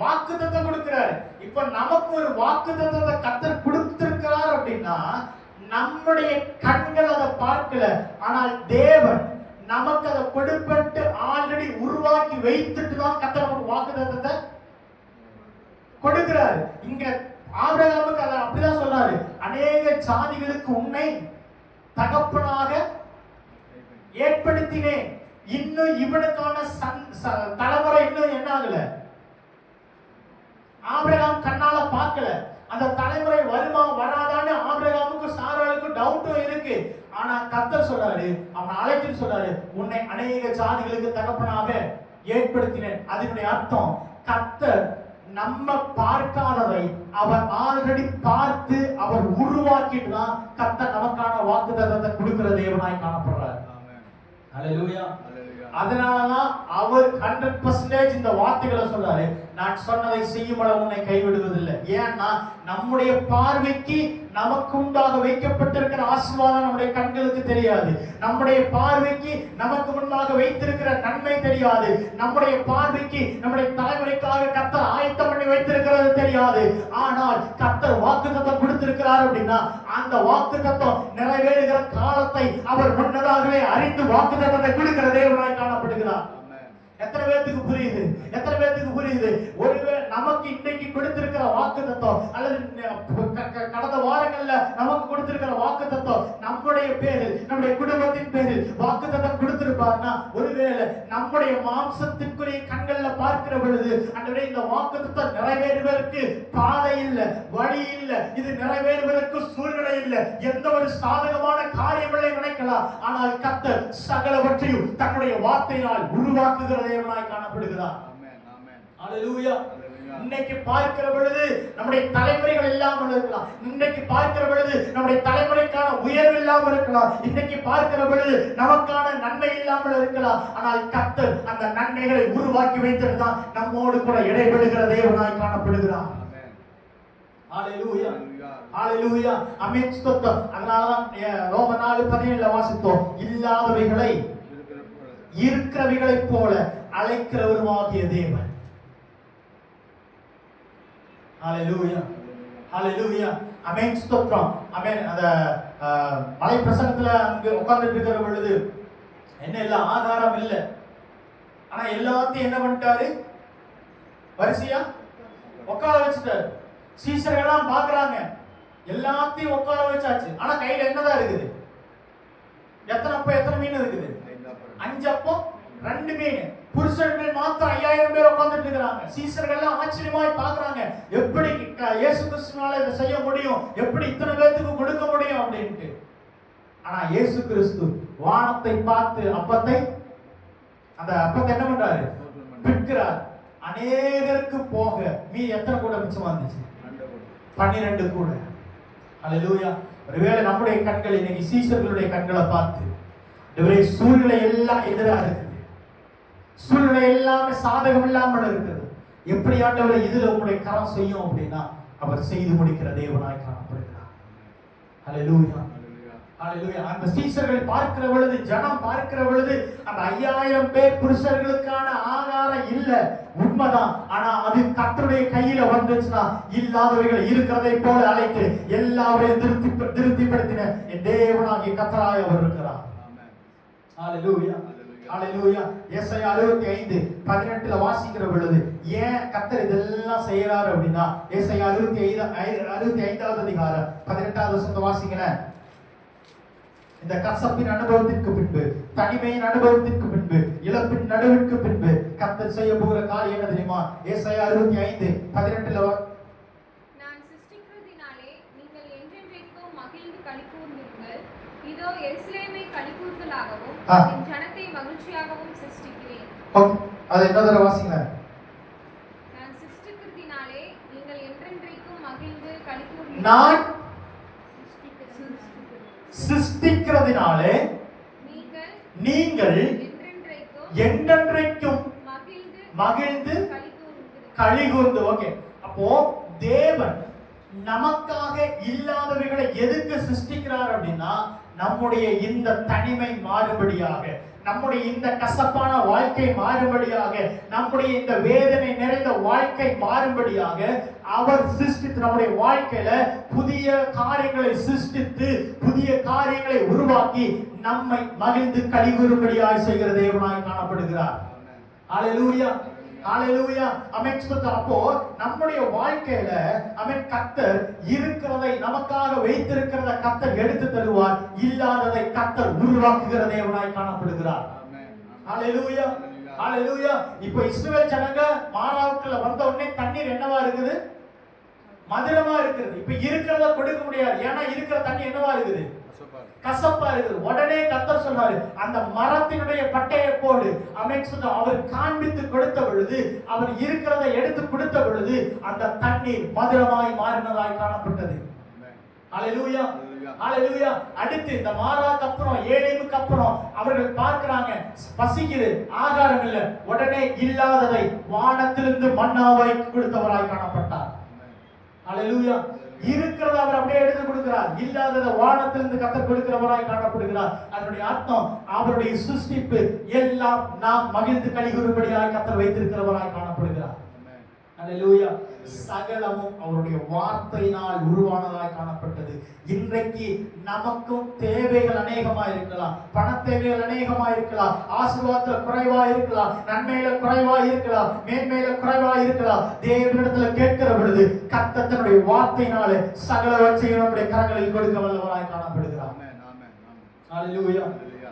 A: வாக்குத்தத்தம் கொடுக்கிறாரு. இப்ப நமக்கு ஒரு வாக்குத்தத்தத்தை கர்த்தர் கொடுத்திருக்கிறார் அப்படின்னா நம்முடைய கண்கள் அதை பார்க்கல, ஆனால் தேவன் நமக்கு அதை கொடுப்பட்டு ஆல்ரெடி உருவாக்கி வைத்துட்டு தான் கர்த்தர் நமக்கு வாக்குத்தத்தத்தை கொடுக்கிறாரு. இங்க ஆபிரகாமுக்கு அதை அப்படிதான் சொல்றாரு, அநேக ஜாதிகளுக்கு உன்னை தகப்பனாக ஏற்படுத்தினேன். இன்னும் இவனுக்கான தலைமுறை இன்னும் என்ன ஆகல? ஆபிரகாம் கண்ணால பார்க்கல. அந்த தலைமுறை வருமா வராதான்னு ஆபிரகாமுக்கு சாராளுக்கு டவுட்டும் இருக்கு. ஆனா கர்த்தர் சொல்றாரு, அவன் அழைத்து சொல்றாரு, உன்னை அநேக ஜாதிகளுக்கு தகப்பனாக ஏற்படுத்தினேன். அதனுடைய அர்த்தம் கர்த்தர் நம்ம பார்க்காததை அவர் ஆல்ரெடி பார்த்து அவர் உருவாக்கிட்டு தான் கர்த்தர் நமக்கான வாக்குத்தத்தத்தை கொடுக்கிற தேவனாய் காணப்படுறார். ஹல்லேலூயா. அதனாலதான் அவர் 100% இந்த வார்த்தைகளை சொல்றாரு, நான் சொன்னதை செய்யும் அளவு உன்னை கைவிடுவதில்லை. ஏன்னா நம்முடைய பார்வைக்கு நமக்கு உண்டாக வைக்கப்பட்டிருக்கிற ஆசீர்வாதம் நம்முடைய கண்களுக்கு தெரியாது. நம்முடைய பார்வைக்கு நமக்கு முன்பாக வைத்திருக்கிற நன்மை தெரியாது. நம்முடைய பார்வைக்கு நம்முடைய தலைமுறைக்காக கர்த்தர் ஆயத்தம் பண்ணி வைத்திருக்கிறது தெரியாது. ஆனால் கர்த்தர் வாக்குத்தத்தம் கொடுத்திருக்கிறார் அப்படின்னா அந்த வாக்குத்தத்தம் நிறைவேறுகிற காலத்தை அவர் முன்னதாகவே அறிந்து வாக்குத்தத்தத்தை கொடுக்கிற தேவனாய் காணப்படுகிறார். எத்தனை பேருக்கு புரியுது? எத்தனை பேருக்கு புரியுது? ஒருவேளை நமக்கு இன்னைக்கு கொடுத்திருக்கிற வாக்குத்தத்தம் அல்லது கடந்த வாரங்கள்ல நமக்கு கொடுத்திருக்கிற வாக்குத்தத்தம் நம்முடைய பேரில் நம்முடைய குடும்பத்தின் பேரில் வாக்குத்தத்தம் கொடுத்திருப்பார்னா ஒருவேளை நம்முடைய மாம்சத்திற்குரிய கண்கள்ல பார்க்கிற பொழுது அன்றைய இந்த வாக்குத்தத்தம் நிறைவேறுவதற்கு பாதை இல்லை, வழி இல்லை, இது நிறைவேறுவதற்கு சூழ்நிலை இல்லை, எந்த ஒரு சாதகமான காரியங்களை நினைக்கலாம். ஆனால் கர்த்தர் சகலவற்றையும் தன்னுடைய வார்த்தையினால் உருவாக்குகிற தேவனாய் காணப்படுகிறார். ஹல்லேலூயா, இன்னைக்கு பார்க்கிற பொழுது நம்முடைய தலைமுறைகள் இல்லாமல் இருக்கலாம். இன்னைக்கு பார்க்கிற பொழுது நம்முடைய தலைமுறைக்கான உயர்வு இல்லாமல் இருக்கலாம். இன்னைக்கு பார்க்கிற பொழுது நமக்கான நன்மை இல்லாமல் இருக்கலாம். ஆனால் கர்த்தர் அந்த நன்மைகளை உருவாக்கி வைத்திருந்தான் நம்மோடு கூட இடைபெறுகிற தேவனாய் காணப்படுகிறார். ஹalleluya ஹalleluya ஆமென் ஸ்தோத்திரம். அதனாலதான் ரோமர் 4:17 வாசித்தோம், இல்லாதவைகளை இருக்கிறவைகளைப் போல அழைக்கிறவருமாகிய தேவன். ஹalleluya ஹalleluya ஆமென் ஸ்தோத்திரம். ஆமென். அந்த மலை பிரசங்கத்துல அங்க உட்கார்ந்துட்டு இருக்கிற பொழுது என்ன இல்ல, ஆதாரம் இல்ல, ஆனா எல்லாத்தையும் என்ன பண்ணிட்டாரு, வரிசையா உட்கார வச்சுட்டாரு. சீசர்கள் எல்லாம் பாக்குறாங்க, எல்லாத்தையும் உட்கார வச்சாச்சு, ஆனா கையில என்னதான் இருக்குது, எத்தனை மீன் இருக்குது, 5 அப்பம் 2 மீன். புருஷர்கள் மாத்திரம் 5000 பேர் உட்கார்ந்துட்டு இருக்காங்க. சீசர்கள் எல்லாம் ஆச்சரியமாய் பாக்குறாங்க, எப்படி இயேசு கிறிஸ்துவால இதை செய்ய முடியும், எப்படி இத்தனை பேருக்கு கொடுக்க முடியும் அப்படின்ட்டு. ஆனா இயேசு கிறிஸ்து வானத்தை பார்த்து அந்த அப்பத்தை என்ன பண்றாரு, பிற்கிறார். அநேகருக்கு போக மீதி எத்தனை கூட மிச்சமா இருந்துச்சு, 12 கூட. ஹalleluya. ஒருவேளை நம்முடைய கண்கள் இன்னைக்கு சீசர்களுடைய கண்களை பார்த்து சூழ்நிலை எல்லாம் எதிராக இருக்குது, சூழ்நிலை எல்லாமே சாதகம் இல்லாமல் இருக்குது, எப்படி ஆண்டவரை இதுல உங்களுடைய கரம் செய்யும் அப்படின்னா அவர் செய்து முடிக்கிற தேவனாய் காணப்படுகிறார். ஹalleluya ஹalleluya. அந்த சீசர்கள் பார்க்கிற பொழுது, ஜனம் பார்க்கிற பொழுது அந்த 5000 பேர் புருஷர்களுக்கான ஆகாரம் இல்ல, உண்மைதான். ஆனா அது கர்த்தருடைய கையில வந்துச்சுன்னா இல்லாதவைகள் இருக்கிறதை போல அழைத்து எல்லாவரையும் திருப்திப்படுத்தின என் தேவனாகிய கர்த்தராய் அவர் இருக்கிறார். ஹalleluya ஹalleluya. ஏசாயா 65:18 வாசிக்கிற பொழுது ஏன் கர்த்தர் இதெல்லாம் செய்யறாரு அப்படின்னா, ஏசாயா 65வது அதிகாரம் 18வது வசனத்தை வாசிக்கிறேன். இந்த கசப்பின் அனுபவத்திற்கு பின்பு, தனிமையின் அனுபவத்திற்கு பின்பு, இழப்பின் நடுவிற்கு பின்பு கர்த்தர் செய்ய போகிற காரியம் என்ன தெரியுமா? ஏசாயா 65:18
B: நான் சிருஷ்டிக்கிறதினாலே நீங்கள் என்றென்றைக்கும் மகிழ்ந்து களிகூர்ந்தீர்கள். இதோ எருசலேமை களிகூர்தலாகவும் என் ஜனத்தை மகிழ்ச்சியாகவும் சிருஷ்டிக்கிறேன்.
A: ஓகே, அது என்னதர வாசிங்க.
B: நான் சிருஷ்டிக்கிறதினாலே நீங்கள் என்றென்றைக்கும் மகிழ்ந்து களிகூர்ந்தீர்கள்.
A: நான் சிருஷ்டிக்கிறதினாலே நீங்கள் என்றென்றைக்கும் மகிழ்ந்து களிகூர்ந்து. ஓகே, அப்போ தேவன் நமக்காக இல்லாதவைகளை எதுக்கு சிருஷ்டிக்கிறார் அப்படின்னா, நம்முடைய இந்த தனிமை மாறுபடியாக, நம்முடைய இந்த கசப்பான வாழ்க்கை மாறுபடியாக, நம்முடைய இந்த வேதனை நிறைந்த வாழ்க்கை மாறுபடியாக அவர் சிருஷ்டித்து நம்முடைய வாழ்க்கையில புதிய காரியங்களை சிருஷ்டித்து புதிய காரியங்களை உருவாக்கி நம்மை மகிழ்ந்து களிகூரும்படியாய் செய்கிற தேவனாய் காணப்படுகிறார். ஹalleluya ஹalleluya ஆமென். அப்போ நம்முடைய வாழ்க்கையில ஆமென் கர்த்தர் இருக்கிறதை நமக்காக வைத்திருக்கிறத கர்த்தர் எடுத்து தருவார், இல்லாததை கர்த்தர் உருவாக்குகிற தேவனாய் காணப்படுகிறார். ஹalleluya ஹalleluya. இப்போ இஸ்ரவேல் ஜனங்க மாறாவுக்குள்ள வந்த உடனே தண்ணீர் என்னவா இருக்குது, மதுரமா இருக்குது. இப்ப இருக்கிறத கொடுக்க முடியாது, ஏன்னா இருக்கிற தண்ணி என்னவா இருக்குது, கசப்பா இருக்குது. உடனே கர்த்தர் சொன்னாரு, அந்த மரத்தினுடைய பட்டையை போடு. ஆமென். அவர் காண்பித்து கொடுத்த பொழுது, அவர் இருக்கிறதை எடுத்து கொடுத்த பொழுது அந்த தண்ணீர் மதுரமாய் மாறினதாய் காணப்பட்டது. ஹalleluya ஹalleluya. அடுத்து இந்த மாறாக்கு அப்புறம் ஏலேமுக்கு அப்புறம் அவர்கள் பார்க்கறாங்க, பசிக்குது, ஆகாரம் இல்ல. உடனே இல்லாததை வானத்திலிருந்து மன்னாவை கொடுத்தவராய் காணப்பட்டார். ஹalleluya. இருக்கிறத அவர் அப்படியே எடுத்து கொடுக்கிறார், இல்லாததை வானத்திலிருந்து கர்த்தர் கொடுக்கிறவராய் காணப்படுகிறார். அதனுடைய அர்த்தம் அவருடைய சிருஷ்டிப்பு எல்லாம் நாம் மகிழ்ந்து களிகூரும்படியாய் கர்த்தர் வைத்திருக்கிறவராய் காணப்படுகிறார். ஹalleluya. சகலமும் அவருடைய வார்த்தையினால் உருவானதாய் காணப்பட்டது. இன்றைக்கு நமக்கும் தேவைகள் அநேகமா இருக்கலாம், பண தேவைகள் அநேகமா இருக்கலாம், ஆசீர்வாதத்துல குறைவா இருக்கலாம், நன்மையில குறைவா இருக்கலாம், மேன்மையில குறைவா இருக்கலாம். தேவனிடத்துல கேட்கிற பொழுது கர்த்தர் தன்னுடைய வார்த்தையினாலே சகலவற்றையும் நம்முடைய கரங்களில் கொடுக்க வல்லவராய் காணப்படுகிறார். ஹalleluya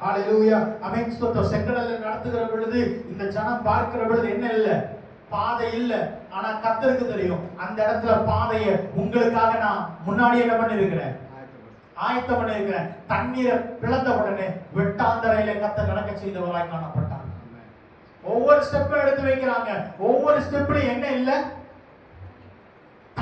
A: ஹalleluya ஆமென். செங்கடலை நடத்துகிற பொழுது இந்த ஜனம் பார்க்கிற பொழுது என்ன இல்ல, பாதை இல்ல. ஆனா கர்த்தருக்கு தெரியும், அந்த இடத்துல பாதையை உங்களுக்காக நான் முன்னாடி என்ன பண்ணிருக்கிறேன், ஆயத்தம் பண்ணிருக்கிறேன். தண்ணீரை பிளந்த உடனே வெட்டாந்தரையில கர்த்தர் நடக்க செய்தவராய் காணப்பட்டார். ஒவ்வொரு ஸ்டெப்பும் எடுத்து வைக்கிறாங்க, ஒவ்வொரு ஸ்டெப்லயும் என்ன இல்ல,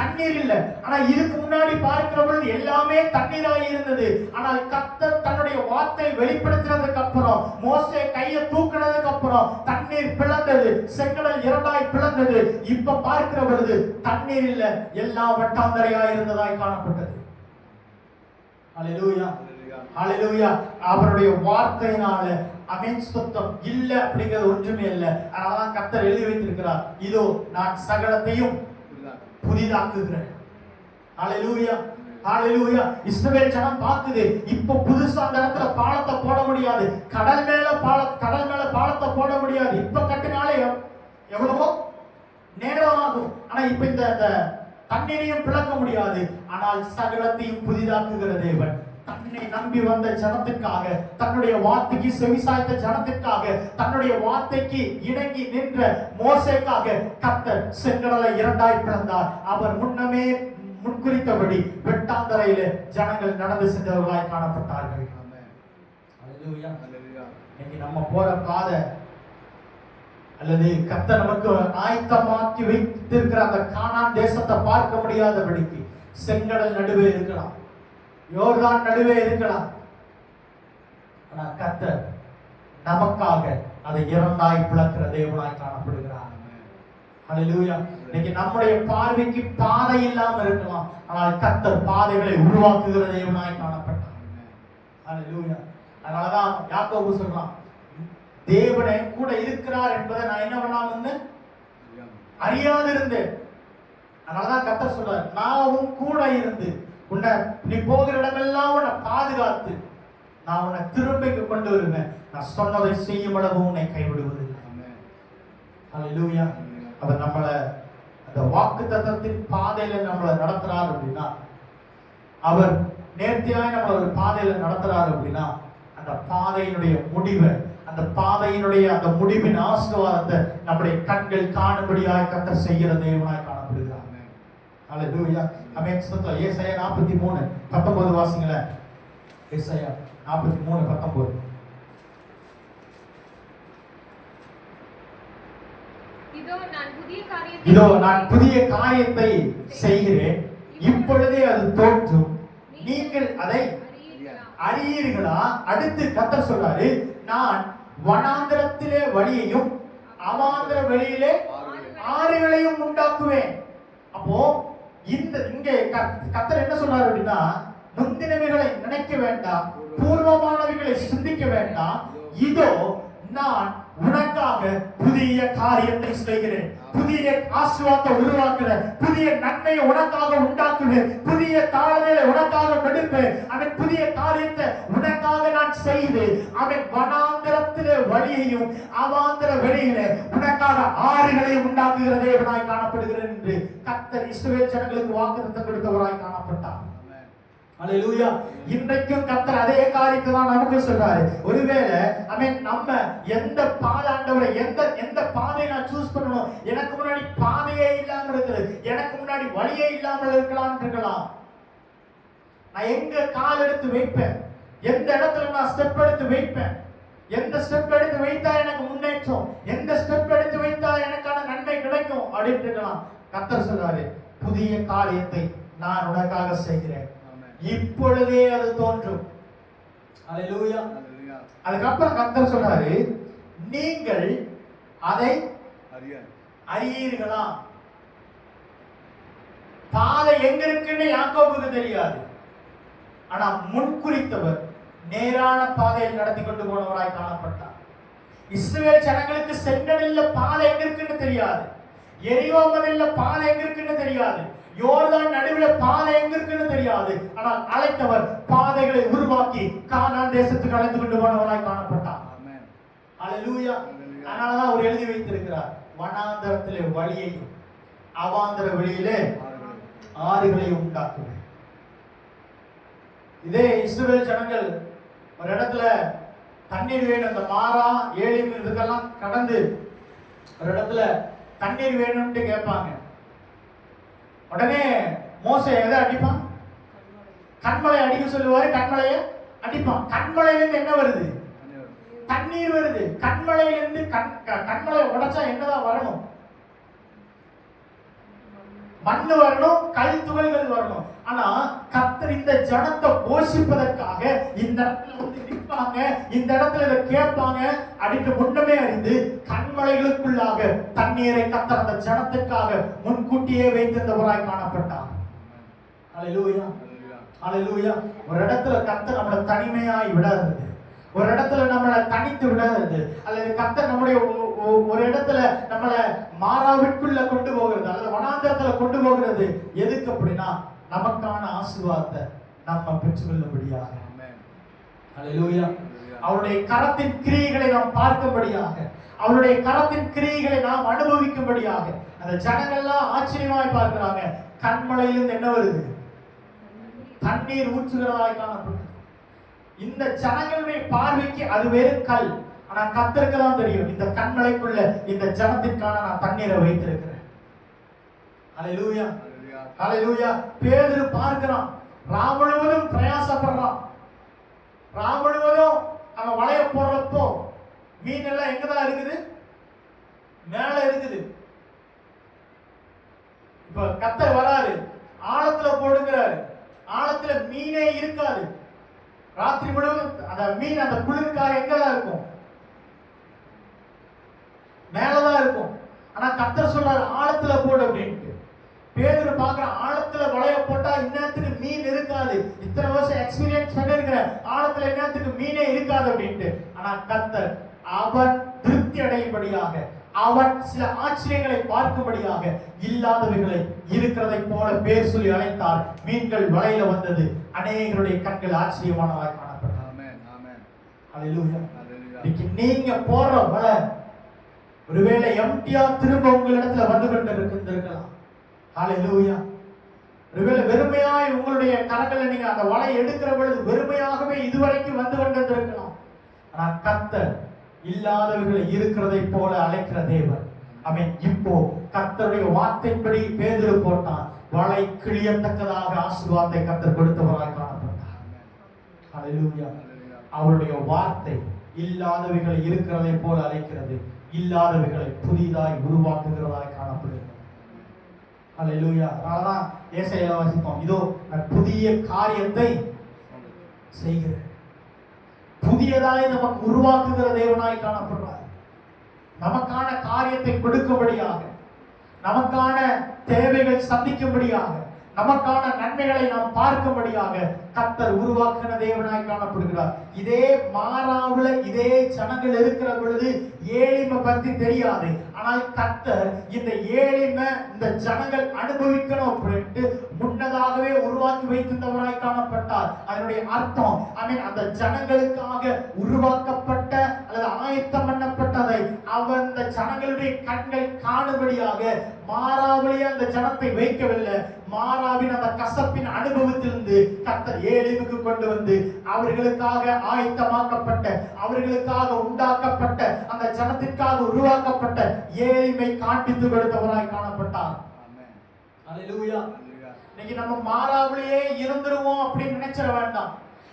A: தண்ணீர் இல்ல. ஆனா இதுக்கு முன்னாடி பார்க்கிற பொழுது எல்லாமே தண்ணீராய் இருந்தது. ஆனால் கர்த்தர் தன்னுடைய வார்த்தை வெளிப்படுத்தினதுக்கு அப்புறம், மோசே கையை தூக்கினதுக்கு அப்புறம் தண்ணீர் பிளந்தது, செங்கடல் இரண்டாய் பிளந்தது. இப்ப பார்க்கிற பொழுது தண்ணீர் இல்ல, எல்லாம் வட்டாந்தரையாய் இருந்ததாய் காணப்பட்டது. ஹல்லேலூயா, ஹல்லேலூயா. அவருடைய வார்த்தையினால அமேன் சுத்தம் இல்ல அப்படிங்கிறது ஒன்றுமே இல்ல. அதனாலதான் கர்த்தர் எழுதி வைத்திருக்கிறார், இதோ நான் சகலத்தையும் புதிதாக்குகிறேன். ஹல்லேலூயா, ஹல்லேலூயா. இஸ்ரவேல் ஜனம் பாக்குது, இப்ப புதுசா அந்த இடத்துல பாலத்தை போட முடியாது, கடல் மேல பாலத்தை போட முடியாது. இப்ப கட்டினாலே எவ்வளவோ நேரம் ஆகும். ஆனா இப்ப இந்த தண்ணீரையும் பிளக்க முடியாது. ஆனால் சகலத்தையும் புதிதாக்குகிற தேவன் தன்னை நம்பி வந்த ஜனத்திற்காக, தன்னுடைய வார்த்தைக்கு செவிசாய்த்த ஜனத்திற்காக, தன்னுடைய வார்த்தைக்கு இணங்கி நின்ற மோசேக்காக கர்த்தர் செங்கடலை இரண்டாய் பிளந்தார். அவர் முன்னமே முன்குறித்தபடி வெட்டாந்தரையிலே ஜனங்கள் நடந்து சென்றவர்களாய் காணப்பட்டார்கள். ஹல்லேலூயா. இன்னைக்கு நம்ம போற பாதை அல்லது கர்த்தர் நமக்கு ஆயத்தமாக்கி வைத்திருக்கிற அந்த கானான் தேசத்தை பார்க்க முடியாதபடிக்கு செங்கடல் நடுவே இருக்கலாம், யோர்தான் நடுவே இருக்கலாம். ஆனா கர்த்தர் நமக்காக அதை இரண்டாய் பிளக்கிற தேவனாய் காணப்படுகிறார். ஹல்லேலூயா. இன்னைக்கு நம்முடைய பார்வைக்கு பாதை இல்லாம இருக்கலாம், ஆனால் கர்த்தர் பாதைகளை உருவாக்குகிற தேவனாய் காணப்பட்டார். ஹல்லேலூயா. அதனாலதான் யாக்கோபு சொல்றான், தேவனே கூட இருக்கிறார் என்பதை நான் என்ன பண்ணாமன்னு அறியாதிருந்தேன். அதனாலதான் கர்த்தர் சொல்றார், நான் உன் கூட இருந்து உன்னை நீ போகிற இடமெல்லாம் உன்னை பாதுகாத்து நான் உன்னை திரும்பிக்கு கொண்டு வருவேன், நான் சொன்னதை செய்யும் அளவு உன்னை கைவிடுவது. ஹல்லேலூயா. அவர் நம்மளை அந்த வாக்குத்தத்தத்தின் பாதையில நம்மளை நடத்துறார் அப்படின்னா, அவர் நேர்த்தியாய் நம்மளை ஒரு பாதையில நடத்துறாரு அப்படின்னா, அந்த பாதையினுடைய முடிவை, அந்த பாதையினுடைய அந்த முடிவின் ஆசீர்வாதத்தை நம்முடைய கண்கள் காணும்படியாய் கர்த்தர் செய்கிற தேவனாய் காணப்படுகிறார். ஹல்லேலூயா. ஆமென். ஸ்தோத்திரம். ஏசாயா 43:19 வாசிங்களேன். ஏசாயா 43:19. இதோ நான் புதிய காரியத்தை செய்கிறேன், இப்பொழுதே அது தோன்றும், நீங்கள் அதை அறியீர்களா? அடுத்து கர்த்தர் சொல்றாரு, நான் வனாந்திரத்திலே வழியையும் அவாந்திர வெளியிலே ஆறுகளையும் உண்டாக்குவேன். அப்போ இங்கே கர்த்தர் என்ன சொல்றாரு அப்படின்னா, முந்தினவைகளை நினைக்க வேண்டாம், பூர்வமானவைகளை சிந்திக்க வேண்டாம், இதோ நான் உனக்காக புதிய காரியத்தை செய்கிறேன், புதிய ஆசீர்வாதத்தை உருவாக்குறேன், புதிய நன்மையை உனக்காக உண்டாக்குவேன், புதிய தாழ்நிலை உனக்காக கொடுப்பேன், அவன் புதிய காரியத்தை உனக்காக நான் செய்து அவன் வனாந்திரத்திலே வழியையும் அவாந்திர வெளியிலே உனக்காக ஆறுகளையும் உண்டாக்குகிற தேவனாய் காணப்படுகிறேன் என்று கர்த்தர் இஸ்ரவேல் ஜனங்களுக்கு வாக்குத்தத்தம் கொடுத்தவராய் காணப்பட்டார். ஹல்லேலூயா. இன்றைக்கும் கர்த்தர் அதே காரியத்தை தான் நமக்கு சொல்றாரு. ஒருவேளை நம்ம எந்த பாதாண்டவரை எந்த பாதையை நான் சூஸ் பண்ணணும், எனக்கு முன்னாடி பாதையே இல்லாம இருக்குது, எனக்கு முன்னாடி வழியே இல்லாமல் இருக்கலாம். நான் எங்க கால் எடுத்து வைப்பேன், எந்த இடத்துல நான் ஸ்டெப் எடுத்து வைப்பேன், எந்த ஸ்டெப் எடுத்து வைத்தா எனக்கு முன்னேற்றம், எந்த ஸ்டெப் எடுத்து வைத்தா எனக்கான நன்மை கிடைக்கும் அப்படின்னு இருக்கலாம். கர்த்தர் சொல்றாரு, புதிய காரியத்தை நான் உனக்காக செய்கிறேன், இப்பொழுதே அது தோன்றும். ஹல்லேலூயா. அதுக்கப்புறம் கர்த்தர் சொல்றாரு, நீங்கள் அதை அறியீர்களா? பாதை எங்க இருக்குன்னு யாக்கோபுக்கு தெரியாது, ஆனா முன்குறித்தவர் நேரான பாதையில் நடத்தி கொண்டு போனவராய் காணப்பட்டார். இஸ்ரவேல் ஜனங்களுக்கு செங்கடலில் பாதை எங்க இருக்குன்னு தெரியாது, எரிகோ மலையில பாதை எங்க இருக்குன்னு தெரியாது, யோர்தான் நடுவில் பாதை எங்க இருக்குன்னு தெரியாது, ஆனால் அழைத்தவர் பாதைகளை உருவாக்கி கானான் தேசத்துக்கு அழைத்து கொண்டு போனவராய் காணப்பட்டார். ஹல்லேலூயா. அதனாலதான் அவர் எழுதி வைத்திருக்கிறார், வனாந்தரத்திலே வழியையும் அவாந்தர வெளியிலே ஆறுகளையும் உண்டாக்குவேன். இதே இஸ்ரவேல் ஜனங்கள் ஒரு இடத்துல தண்ணீர் வேணும், அந்த மாறா ஏலிம் இதுக்கெல்லாம் கடந்து ஒரு இடத்துல தண்ணீர் வேணும்னு கேட்பாங்க. உடனே மோசே எதை அடிப்பான்? கண்மலை அடிக்க சொல்லுவாரு, கண்மலையை அடிப்பான். கண்மலையிலிருந்து என்ன வருது? தண்ணீர் வருது. கண்மலையிலிருந்து கண்மலை உடைச்சா என்னதான் வரணும்? மண்ணு வரணும், கல் துகள்கள் வரணும். ஆனா கர்த்தர் இந்த ஜனத்தை போஷிப்பதற்காக இந்த இடத்துல வந்து நிற்பாங்க, இந்த இடத்துல இதை கேட்பாங்க அப்படின்னு முன்னமே அறிந்து கண்மலைகளுக்குள்ளாக தண்ணீரை கர்த்தர் அந்த ஜனத்திற்காக முன்கூட்டியே வைத்திருந்தவராய் காணப்பட்டார். ஹல்லேலூயா, ஹல்லேலூயா. ஒரு இடத்துல கர்த்தர் நம்மளை தனிமையாய் விடாது, ஒரு இடத்துல நம்மளை தனித்து விடாது, அல்லது கர்த்தர் நம்முடைய ஒரு இடத்துல நம்மளை மாறாவிற்குள்ள கொண்டு போகிறது அல்லது வனாந்தரத்துல கொண்டு போகிறது. எதுக்கு அப்படின்னா நமக்கான ஆசீர்வாதத்தை நம்ம பெற்றுக்கொள்ளும்படியாக. ஹல்லேலூயா. அவருடைய கரத்தின் கிரியைகளை நாம் பார்க்கும்படியாக, அவருடைய கரத்தின் கிரியைகளை நாம் அனுபவிக்கும்படியாக. அந்த ஜனங்கள்லாம் ஆச்சரியமாய் பார்க்கிறாங்க. கண்மலையிலிருந்து என்ன வருது? தண்ணீர் ஊற்றுகிறதாய் காணப்பட்டது. இந்த ஜனங்களுடைய பார்வைக்கு அது வெறும் கல். ஆனா கர்த்தருக்கு தான் தெரியும் இந்த கண்மலைக்குள்ள இந்த ஜனத்திற்கான நான் தண்ணீரை வைத்திருக்கிறேன். ஹல்லேலூயா, ஹல்லேலூயா. பேதுரு பார்க்கிறான், ராம் முழுவதும் பிரயாசப்படுறான். ராம் முழுவதும் அவன் வலைய போடுறப்போ மீன் எல்லாம் எங்கதான் இருக்குது? மேல இருக்குது. இப்ப கர்த்தர் வராரு, ஆழத்துல போடுங்கிறாரு. ஆழத்துல மீனே இருக்காது. ராத்திரி முழுவதும் அந்த மீன் அந்த குளிர்காக எங்கதான் இருக்கும்? மேலதான் இருக்கும். ஆனா கர்த்தர் சொல்றாரு ஆழத்துல போடு அப்படின்ட்டு. பேதுரு பார்க்கிற ஆழத்துல வலைய போட்டா இன்னத்துக்கு மீன் இருக்காது. இத்தனை வருஷம் எக்ஸ்பீரியன்ஸ் பண்ணிருக்கிற ஆழத்துல இன்னத்துக்கு மீனே இருக்காது அப்படின்ட்டு. ஆனா கர்த்தர் அவன் திருப்தி அடையும்படியாக, அவன் சில ஆச்சரியங்களை பார்க்கும்படியாக இல்லாதவைகளை இருக்கிறதை போல பேர் சொல்லி அழைத்தார். மீன்கள் வலையில வந்தது. அநேகருடைய கண்கள் ஆச்சரியமானதாக காணப்பட்டது. ஆமென், ஆமென். ஹல்லேலூயா. இன்னைக்கு நீங்க போற வலை ஒருவேளை எம்டியா திரும்ப உங்களிடத்துல வந்து கொண்டு இருக்கலாம். ஹல்லேலூயா. ஒருவேளை வெறுமையாய் உங்களுடைய கரங்களை நீங்க அந்த வலை எடுக்கிற பொழுது வெறுமையாகவே இதுவரைக்கும் வந்து கொண்டிருக்கலாம். ஆனா கர்த்தர் இல்லாதவர்களை இருக்கிறதை போல அழைக்கிற தேவன். ஆமென். இப்போ கர்த்தருடைய வார்த்தையின்படி பேதுரு போட்டான். வலை கிழியத்தக்கதாக ஆசீர்வாதத்தை கர்த்தர் கொடுத்தவராய் காணப்பட்டார். ஹல்லேலூயா. அவருடைய வார்த்தை இல்லாதவைகளை இருக்கிறதை போல அழைக்கிறது, இல்லாதவைகளை புதிதாய் உருவாக்குகிறதாய் காணப்படுகிறது. ஹல்லேலூயா. அதனாலதான் ஏசாயா வாசிப்போம், இதோ நான் புதிய காரியத்தை செய்கிறேன். புதியதாய் நமக்கு உருவாக்குகிற தேவனாய் காணப்படுறார். நமக்கான காரியத்தை கொடுக்கும்படியாக, நமக்கான தேவைகள் சந்திக்கும்படியாக, நமக்கான நன்மைகளை நாம் பார்க்கும்படியாக கர்த்தர் உருவாக்குகிற தேவனாய் காணப்படுகிறார். இதே மாறாவுல இதே ஜனங்கள் இருக்கிற பொழுது ஏழிமை பத்தி தெரியாது. ஆனால் கர்த்தர் இந்த ஏழிமை இந்த ஜனங்கள் அனுபவிக்கணும் அப்படின்ட்டு முன்னதாகவே உருவாக்கி வைத்திருந்தவராய் காணப்பட்டார். அதனுடைய அர்த்தம் அந்த ஜனங்களுக்காக உருவாக்கப்பட்ட அல்லது ஆயத்தம் பண்ணப்பட்டதை அவன் இந்த ஜனங்களுடைய கண்கள் காணும்படியாக மாறாவிலே அந்த ஜனத்தை வைக்கவில்லை. மாறாவின் அந்த கசப்பின் அனுபவத்திலிருந்து கர்த்தர் ஏலிமுக்கு கொண்டு வந்து அவர்களுக்காக ஆயத்தமாக்கப்பட்ட, அவர்களுக்காக உண்டாக்கப்பட்ட, அந்த ஜனத்திற்காக உருவாக்கப்பட்ட ஏலிமை காண்பித்து கொடுத்தவராய் காணப்பட்டார். ஹல்லேலூயா. இன்னைக்கு நம்ம மாறாவிலேயே இருந்துருவோம் அப்படின்னு நினைச்சிட வேண்டாம்.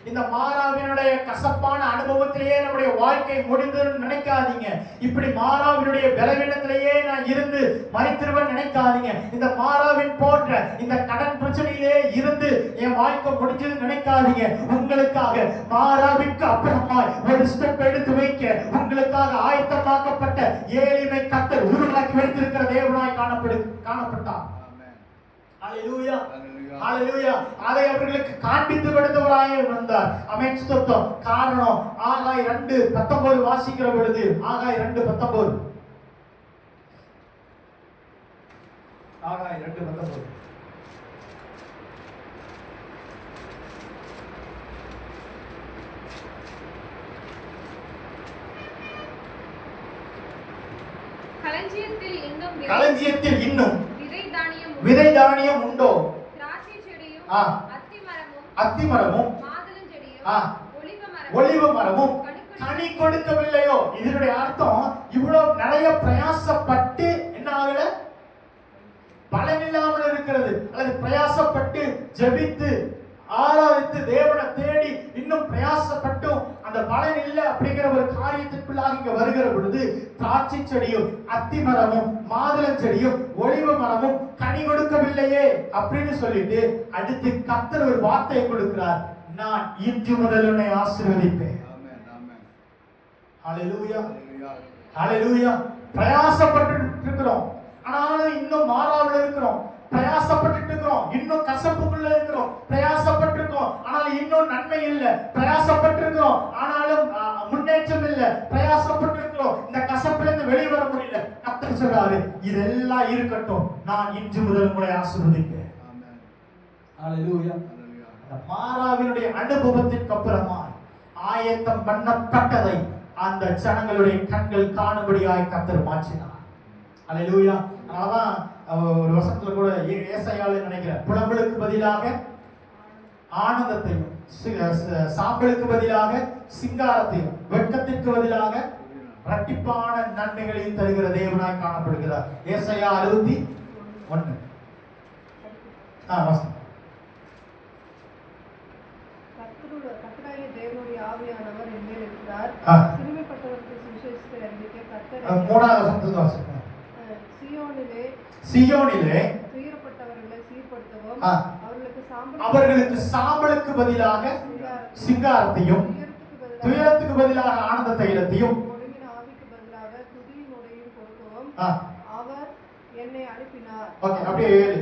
A: இந்த மாறாவினுடைய கசப்பான அனுபவத்திலேயே நம்முடைய வாழ்க்கை முடிந்ததுன்னு நினைக்காதீங்க. இப்படி மாறாவினுடைய பலவீனத்திலேயே நான் இருந்து மரித்திருவேன் நினைக்காதீங்க. இந்த மாறாவின் போன்ற இந்த கடன் பிரச்சனையிலே இருந்து என் வாழ்க்கை முடிஞ்சதுன்னு நினைக்காதீங்க. உங்களுக்காக மாறாவிற்கு அப்புறமாய் ஒரு ஸ்டெப் எடுத்து வைக்க உங்களுக்காக ஆயத்தமாக்கப்பட்ட ஏழிமை கர்த்தர் உருவாக்கி வைத்திருக்கிற தேவனாய் காணப்பட்டார். ஹல்லேலூயா, ஹல்லேலூயா. அதை அவர்களுக்கு காண்பித்து கொடுத்தவராய் வந்தார். ஆமென், ஸ்தோத்திரம். காரணம் ஆகாய் 2:19 வாசிக்கிற பொழுது, ஆகாய் 2:19, ஆகாய் 2:19, களஞ்சியத்தில் இன்னும் விதை தானியம் உண்டோ? அத்திமரமும் ஒலிவ மரமும் கனி கொடுக்கவில்லையோ? இதனுடைய அர்த்தம் இவ்வளவு நிறைய பிரயாசப்பட்டு என்ன ஆகல, பலனில்லாமல் இருக்கிறது. அல்லது பிரயாசப்பட்டு ஜெபித்து ஆராதித்து தேவனை தேடி இன்னும் பிரயாசப்பட்டும் அந்த பலன் இல்லை அப்படிங்கிற ஒரு காரியத்திற்குள்ளாக இங்க வருகிற பொழுது திராட்சை செடியும் அத்தி மரமும் மாதுளம் செடியும் ஒலிவ மரமும் கனி கொடுக்கவில்லையே அப்படின்னு சொல்லிட்டு அடுத்து கர்த்தர் ஒரு வார்த்தையை கொடுக்கிறார், நான் இன்று முதல் உன்னை ஆசீர்வதிப்பேன். ஹல்லேலூயா, ஹல்லேலூயா. பிரயாசப்பட்டு இருக்கிறோம், ஆனாலும் இன்னும் மாறாமல் இருக்கிறோம். பிரயாசப்பட்டு இருக்கிறோம், இன்னும் கசப்புக்குள்ள இருக்கிறோம். பிரயாசப்பட்டு இருக்கோம், ஆனாலும் இன்னும் நன்மை இல்லை. பிரயாசப்பட்டு இருக்கிறோம், ஆனாலும் முன்னேற்றம் இல்லை. பிரயாசப்பட்டு இருக்கிறோம், இந்த கசப்புல இருந்து வெளியே வர முடியல. கர்த்தர் சொல்றாரு, இதெல்லாம் இருக்கட்டும், நான் இன்று முதல் உங்களை ஆசீர்வதிப்பேன். ஹல்லேலூயா. மாறாவினுடைய அனுபவத்திற்கு அப்புறமா ஆயத்தம் பண்ணப்பட்டதை அந்த ஜனங்களுடைய கண்கள் காணும்படியாய் கர்த்தர் மாற்றினார். ஹல்லேலூயா. அதனாலதான் ஒரு வசனத்துல கூட ஏசாயால நினைக்கிறேன், புலம்பலுக்கு பதிலாக ஆனந்தத்தையும், சாம்பலுக்கு பதிலாக சிங்காரத்தையும், வெட்கத்திற்கு பதிலாக இரட்டிப்பான நன்மைகளையும் தருகிற தேவனாய் காணப்படுகிறார். ஏசாயா 61.
C: தேவனுடைய ஆவியானவர் என் மேல் இருக்கிறார். சிறுமைப்பட்டவருக்கு சுவிசேஷத்தை அறிவிக்க கர்த்தர்
A: 3வது வசனத்துல வாசிப்போம்.
C: சீயோனிலே துயரப்பட்டவர்களை சீர்படுத்தவும்
A: அவர்களுக்கு சாம்பலுக்கு பதிலாக சிங்காரத்தையும் துயரத்துக்கு பதிலாக ஆனந்த தைலத்தையும்
C: ஒடுங்கின ஆவிக்கு பதிலாக துதியின் உடையும் கொடுக்கவும் அவர் என்னை அனுப்பினார்.
A: ஓகே, அப்படியே 7.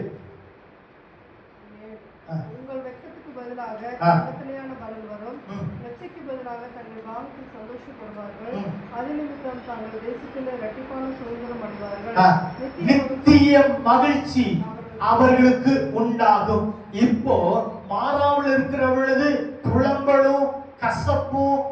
C: உங்கள் வெட்கத்துக்கு பதிலாக கட்டளையான பலன் வரும். வெச்சைக்கு பதிலாக தங்கள் வாழ்க்கையில் சந்தோஷப்படுவார்கள். அது நிமித்தம் தங்கள் தேசத்தில் இரட்டிப்பான சுதந்திரம் அடைவார்கள்.
A: நித்திய மகிழ்ச்சி அவர்களுக்கு உண்டாகும். இப்போ மாறாமல் இருக்கிற பொழுது புலம்பலும் கசப்பும்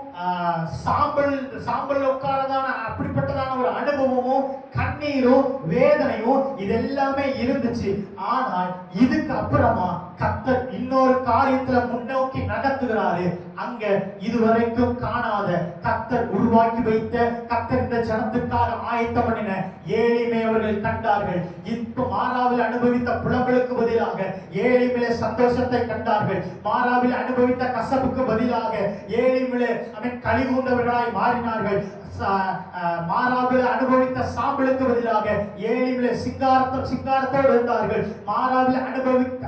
A: சாம்பல் உட்காரதான அப்படிப்பட்டதான ஒரு அனுபவமும் கண்ணீரும் வேதனையும் இதெல்லாமே இருந்துச்சு. ஆனால் இதுக்கு அப்புறமா கர்த்தர் இன்னொரு காரியத்துல முன்னோக்கி நடத்துகிறாரு. அங்க இதுவரைக்கும் காணாத கர்த்தர் உருவாக்கி வைத்த, கர்த்தர் இந்த ஜனத்துக்காக ஆயத்தம் பண்ணின ஏழிமை அவர்கள் கண்டார்கள். இப்ப மாறாவில் அனுபவித்த புலம்பலுக்கு பதிலாக ஏழிமையிலே சந்தோஷத்தை கண்டார்கள். மாறாவில் அனுபவித்த கசப்புக்கு பதிலாக ஏழிமையிலே களி கூர்ந்தவர்களாய் மாறினார்கள். மாறாவில் அனுபவித்த சாம்பலுக்கு பதிலாக ஏழிலே சிங்காரத்தோடு இருந்தார்கள். மாறாவில்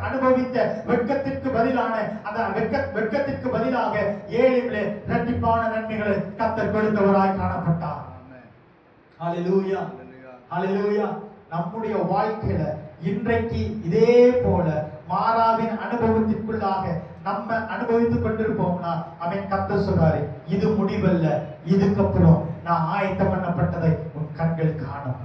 A: அனுபவித்த வெட்கத்திற்கு பதிலான அந்த வெட்கத்திற்கு பதிலாக ஏழிலே இரட்டிப்பான நன்மைகளை கர்த்தர் கொடுத்தவராய் காணப்பட்டார். ஹல்லேலூயா, ஹல்லேலூயா. நம்முடைய வாழ்க்கையில இன்றைக்கு இதே போல மாறாவின் அனுபவத்திற்குள்ளாக நம்ம அனுபவித்துக் கொண்டிருப்போம்னா அவன் கர்த்தர் சொல்றாரு, இது முடிவல்ல, இதுக்கப்புறம் நான் ஆயத்தம் பண்ணப்பட்டதை உன் கண்கள் காணும்.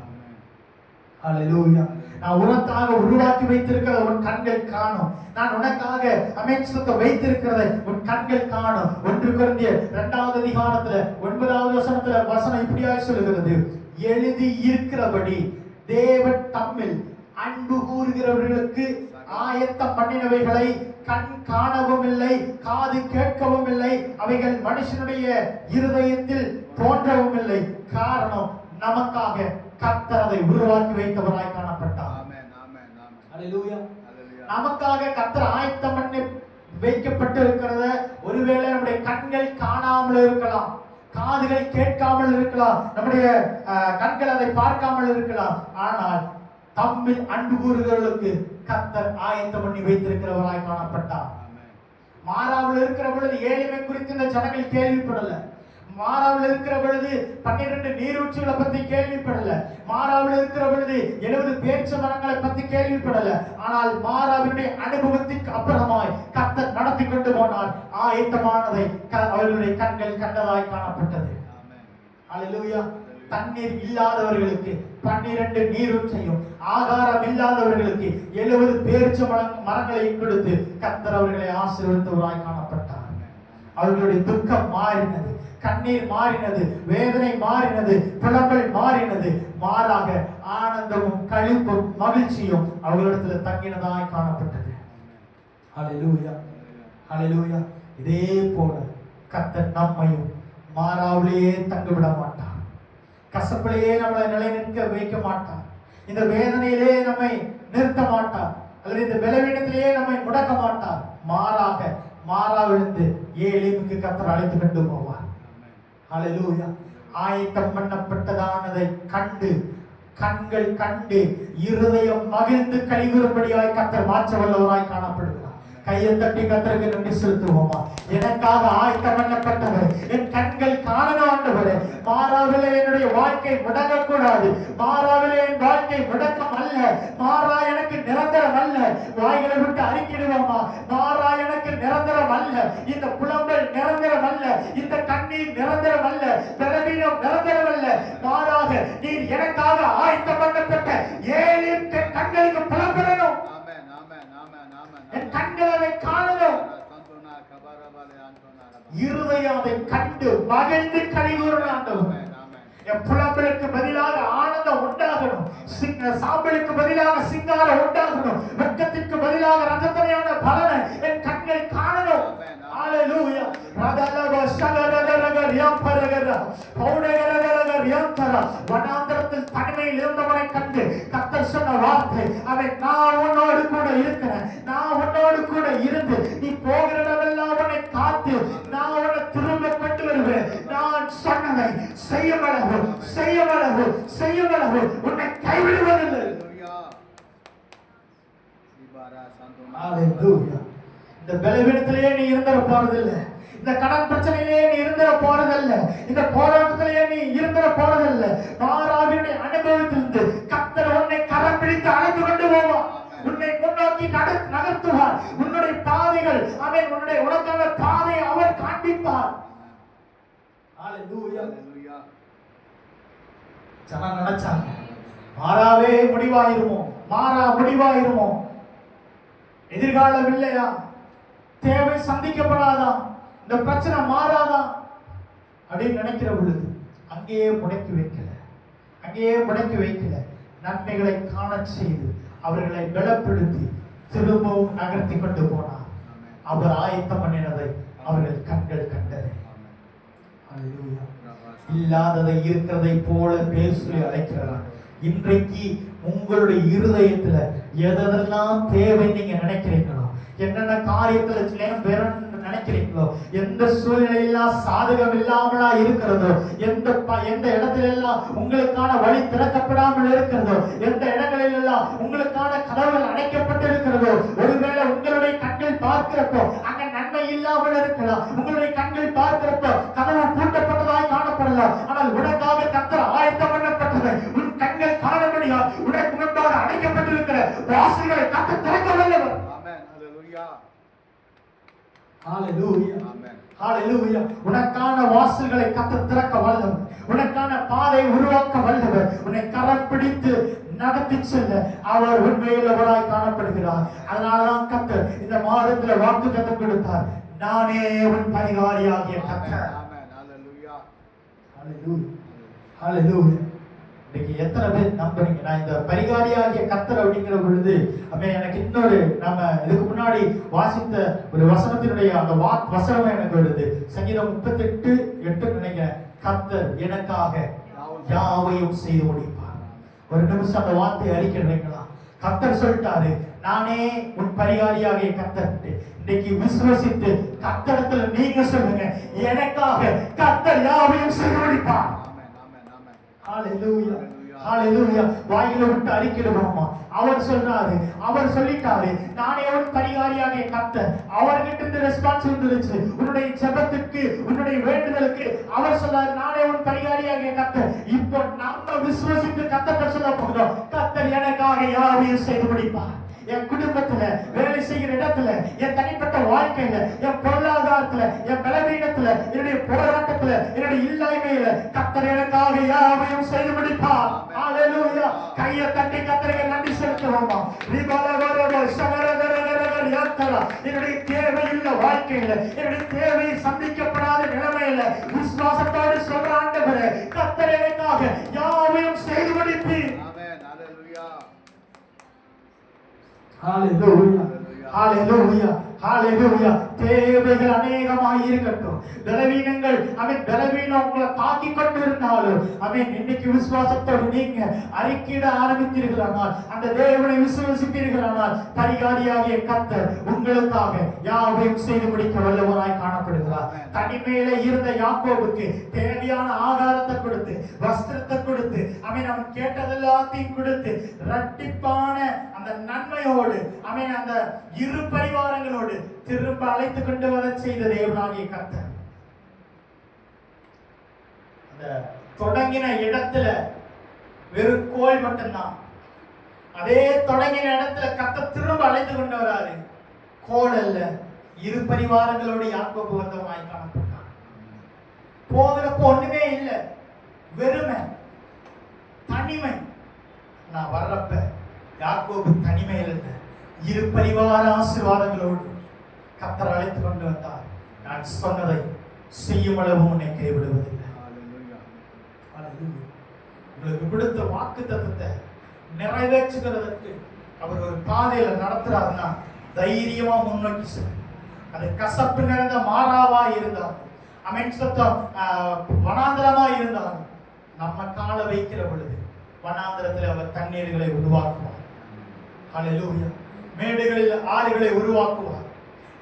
A: ஹல்லேலூயா. நான் உனக்காக உருவாக்கி வைத்திருக்கிறத உன் கண்கள் காணும். நான் உனக்காக அமைச்சத்தை வைத்திருக்கிறதை உன் கண்கள் காணும். 1 கொரிந்தியர் 2வது அதிகாரத்துல 9வது வசனம் இப்படியாய் சொல்லுகிறது, எழுதி இருக்கிறபடி தேவன் தம்மில் அன்பு கூறுகிறவர்களுக்கு ஆயத்தம் பண்ணினவைகளை கண் காணவும் இல்லை, காது கேட்கவும் இல்லை, அவைகள் மனுஷனுடைய இருதயத்தில் தோன்றவும் இல்லை. காரணம், நமக்காக கர்த்தர் அதை உருவாக்கி வைத்தவராய் காணப்பட்டார். ஹல்லேலூயா. நமக்காக கர்த்தர் ஆயத்தம் பண்ணி வைக்கப்பட்டிருக்கிறத ஒருவேளை நம்முடைய கண்கள் காணாமல் இருக்கலாம், காதுகள் கேட்காமல் இருக்கலாம், நம்முடைய கண்கள் அதை பார்க்காமல் இருக்கலாம். ஆனால் தம்மில் அன்பு கூறுகிறவர்களுக்கு கர்த்தர் ஆயத்தம் பண்ணி வைத்திருக்கிறவராய் காணப்பட்டார். மாறாவில் இருக்கிற பொழுது ஏழிமை குறித்து இந்த ஜனங்கள் கேள்விப்படல. மாறாவில் இருக்கிற பொழுது 12 நீரூற்றுகளை பத்தி கேள்விப்படல. மாறாவில் இருக்கிற பொழுது 70 பேரிச்ச மரங்களை பத்தி கேள்விப்படல. ஆனால் மாறாவினுடைய அனுபவத்திற்கு அப்புறமாய் கர்த்தர் நடத்தி கொண்டு போனார். ஆயத்தமானதை அவர்களுடைய கண்கள் கண்டதாய் காணப்பட்டது. ஹல்லேலூயா. தண்ணீர் இல்லாதவர்களுக்கு 12 நீரூற்றையும், ஆகாரம் இல்லாதவர்களுக்கு 70 பேரிச்ச மரங்களையும் கொடுத்து கர்த்தர் அவர்களை ஆசீர்வதித்தவராய் காணப்பட்டார். அவர்களுடைய துக்கம் மாறினது, கண்ணீர் மாறினது, வேதனை மாறினது, புலம்பல் மாறினது. மாறாக ஆனந்தமும் களிப்பும் மகிழ்ச்சியும் அவர்களிடத்தில் தங்கினதாய் காணப்பட்டது. ஹல்லேலூயா, ஹல்லேலூயா. இதே போல கர்த்தர் நம்மையும் மாறாவிலேயே தங்கிவிட மாட்டார். கசப்பிலேயே நம்மளை நிலைநிற்க வைக்க மாட்டார். இந்த வேதனையிலே நம்மை நிறுத்த மாட்டார், அல்லது இந்த பலவீனத்திலேயே நம்மை முடக்க மாட்டார். மாறாக மாறாவிலிருந்து ஏலிமுக்கு கர்த்தர் அழைத்து கொண்டு போவார். ஹalleluya. ஆயத்தம் பண்ணப்பட்டதானதை கண்டு கண்கள் கண்டு இருதயம் மகிழ்ந்து களிகூறும்படியாய் கர்த்தர் மாற்ற வல்லவராய் காணப்படுகிறார். கையை தட்டி கர்த்தருக்கு நன்றி செலுத்துவோமா? எனக்காக ஆயத்தம் பண்ணப்பட்டவர், என் கண்கள் காணணும் ஆண்டவரே. மாறாவிலே என்னுடைய வாழ்க்கை முடங்கக்கூடாது. மாறாவிலே என் வாழ்க்கை முடக்கம் அல்ல. மாறா எனக்கு நிரந்தரம் அல்ல. வாய்களை விட்டு அறிக்கிடுவோமா? மாறா எனக்கு நிரந்தரம் அல்ல. இந்த புலம்பல் நிரந்தரம் அல்ல. இந்த கண்ணீர் நிரந்தரம் அல்ல. பலவீனம் நிரந்தரம் அல்ல. மாறாக நீர் எனக்காக ஆயத்தம் பண்ணப்பட்ட ஏழு கண்களுக்கு புலப்படணும். என் கண்கள் அதை காணணும். இருதயம் அதை கண்டு மகிழ்ந்து களிகூறணும் ஆண்டவரே. என் புலம்பலுக்கு பதிலாக ஆனந்தம் உண்டாகணும். சாம்பலுக்கு பதிலாக சிங்காரம் உண்டாகணும். வெட்கத்திற்கு பதிலாக ரஜதனையான பலனை என் கண்கள் காணணும். ஹalleluya. வனாந்தரத்தில் தனிமையில் இருந்தவனை கண்டு கர்த்தர் சொன்ன வார்த்தை, அவன் நான் உன்னோடு கூட இருக்கிறேன். நான் உன்னோடு கூட இருந்து நீ போகிற இடமெல்லாம் உன்னை காத்து நான் உன்னை திரும்ப கொண்டு வருவேன். நான் சொன்னதை செய்யவளவு உன்னை கைவிடுவதில்லை. ஹalleluya. இந்த பலவீனத்திலேயே நீ இருந்திர போறதில்லை. இந்த கடன் பிரச்சனையிலேயே நீ இருந்திர போறதில்லை. இந்த போராட்டத்திலேயே நீ இருந்திர போறதில்லை. மாறாவினுடைய அனுபவத்திலிருந்து கர்த்தர் உன்னை கரம் பிடித்து அழைத்து கொண்டு போவார். உன்னை முன்னோக்கி நகர்த்துவார். உன்னுடைய பாதைகள் அவன் உனக்கான பாதையை அவர் காண்பிப்பார். ஹalleluya. ஜனம் நினைச்சாங்க மாறாவே முடிவாயிருமோ, மாறா முடிவாயிருமோ, எதிர்காலம் இல்லையா, தேவை சந்திக்கப்படாதா, இந்த பிரச்சனை மாறாதா அப்படின்னு நினைக்கிற பொழுது அங்கேயே முடக்கி வைக்கல. நன்மைகளை காண செய்து அவர்களை பலப்படுத்தி திரும்பவும் நகர்த்தி கொண்டு போனார். அவர் ஆயத்தம் பண்ணினதை அவர்கள் கண்கள் கண்டது. இல்லாததை இருக்கிறதை போல பேசி அழைக்கிறார். இன்றைக்கு உங்களுடைய இருதயத்துல எதெல்லாம் தேவை நீங்க நினைக்கிறீங்களோ, என்னென்ன காரியத்துல நினைக்கிறீங்களோ, எந்த சூழ்நிலையெல்லாம் சாதகம் இல்லாமலா இருக்கிறதோ, எந்த இடத்துல எல்லாம் உங்களுக்கான வழி திறக்கப்படாமல் இருக்கிறதோ, எந்த இடங்களில் எல்லாம் உங்களுக்கான கதவுகள் அடைக்கப்பட்டு இருக்கிறதோ, ஒருவேளை உங்களுடைய கண்கள் பார்க்கிறப்போ அங்க நன்மை இல்லாமல் இருக்கலாம். உங்களுடைய கண்கள் பார்க்கிறப்போ கதவு பூட்டப்பட்டதாய் காணப்படலாம். ஆனால் உனக்காக கர்த்தர் ஆயத்தம் பண்ணப்பட்டது உன் கண்கள் காணபடியா உனக்கு முன்பாக அடைக்கப்பட்டிருக்கிற வாசல்களை கர்த்தர் திறக்க வல்லவர். ஹalleluya. ஹalleluya. உனக்கான வாசல்களை கர்த்தர் திறக்க வல்லவர். உனக்கான பாதை உருவாக்க வல்லவர். உன்னை கரம் பிடித்து நடத்தி செல்ல அவர் உண்மையுள்ளவராய் காணப்படுகிறார். அதனாலதான் கர்த்தர் இந்த மாதத்துல வாக்குத்தத்தம் கொடுத்தார், நானே உன் பரிகாரியாகிய கர்த்தர். ஹalleluya. இன்னைக்கு எத்தனை பேர் நம்புறீங்க நான் இந்த பரிகாரியாகிய கர்த்தர் அப்படிங்கிற பொழுது எனக்கு இன்னொரு நம்ம இதுக்கு முன்னாடி வாசித்த ஒரு வசனத்தினுடைய அந்த வசனம் எனக்கு வருது. சங்கீதம் 38:8 நினைக்கிறேன். கர்த்தர் எனக்காக யாவையும் செய்து முடிப்பார். ஒரு நிமிஷம் அந்த வார்த்தையை அறிக்கிறீங்களா? கர்த்தர் சொல்லிட்டாரு, நானே உன் பரிகாரியாகிய கர்த்தர். இன்னைக்கு விசுவசித்து கர்த்தரிடத்துல நீங்க சொல்லுங்க, எனக்காக கர்த்தர் யாவையும் செய்து முடிப்பார். ஹalleluya. ஹalleluya. வாயில விட்டு அறிக்கையிடுவோமா? அவர் சொல்றாரு, அவர் சொல்லிட்டாரு, நானே உன் பரிகாரியாகிய கர்த்தர். அவர்கிட்ட இருந்து ரெஸ்பான்ஸ் வந்துருச்சு. உன்னுடைய ஜெபத்துக்கு, உன்னுடைய வேண்டுதலுக்கு அவர் சொல்றாரு, நானே உன் பரிகாரியாகிய கர்த்தர். இப்போ நம்ம விசுவசித்து கர்த்தர் சொல்ல போகிறோம், கர்த்தர் எனக்காக யாவையும் செய்து முடிப்பார். என் குடும்பத்துல, வேலை செய்கிற இடத்துல, என் தனிப்பட்ட வாழ்க்கையில, என் பொருளாதாரத்துல, என் பலவீனத்துல, என்னுடைய போராட்டத்துல, என்னுடைய இல்லாமையில கர்த்தர் எனக்காக யாவையும் செய்து முடிப்பார். ஹalleluya. கையை தட்டி கர்த்தருக்கு நன்றி செலுத்துவோமா? என்னுடைய தேவையுள்ள வாழ்க்கையில, என்னுடைய தேவையை சந்திக்கப்படாத நிலைமையில விசுவாசத்தோடு சொல்ற ஆண்டவரே, கர்த்தர் எனக்காக யாவையும் செய்து முடிப்பீர். ஹalleluya. ஹalleluya ஹalleluya. தேவைகள் அநேகமாய் இருக்கட்டும், பலவீனங்கள் பலவீனம் உங்களை தாக்கி கொண்டிருந்தாலும் இன்னைக்கு விசுவாசத்தோடு நீங்க அறிக்கையிட ஆரம்பித்தீர்களானால், அந்த தேவனை விசுவாசிப்பீர்களானால், பரிகாரியாகிய கர்த்தர் உங்களுக்காக யாவையும் செய்து முடிக்க வல்லவராய் காணப்படுகிறார். தனிமையில இருந்த யாக்கோபுக்கு தேவையான ஆகாரத்தை கொடுத்து, வஸ்திரத்தை கொடுத்து, அவன் கேட்டதெல்லாத்தையும் கொடுத்து, இரட்டிப்பான அந்த நன்மையோடு அந்த இரு பரிவாரங்களோடு திரும்ப அழைத்து கொண்டு வர செய்த தேவனாகிய கர்த்தர். அந்த தொடங்கின இடத்துல வெறும் கோல் மட்டும்தான், அதே தொடங்கின இடத்துல கர்த்தர் திரும்ப அழைத்து கொண்டு வராரு. கோல் அல்ல, இரு பரிவாரங்களோடு யாக்கோபு வந்தவனாய் காணப்பட்டான். போகிறப்போ ஒண்ணுமே இல்லை, வெறுமை, தனிமை. நான் வர்றப்ப யாக்கோபு தனிமையில் இல்லை, இரு பரிவார ஆசீர்வாதங்களோடு கர்த்தர் அழைத்து கொண்டு வந்தார். நான் சொன்னதை செய்யும் அளவு உன்னை கைவிடுவதில்லை. உங்களுக்கு கொடுத்த வாக்கு தத்தத்தை நிறைவேற்றுகிறதற்கு அவர் ஒரு பாதையில நடத்துறாருன்னா தைரியமா முன்னோக்கி செல்லும். அது கசப்பு நிறைந்த மாறாவா இருந்தார், வனாந்திரமா இருந்தார், நம்ம கால வைக்கிற பொழுது வனாந்திரத்தில் அவர் தண்ணீர்களை உருவாக்குவார். ஹல்லேலூயா. மேடுகளில் ஆறுகளை உருவாக்குவார்,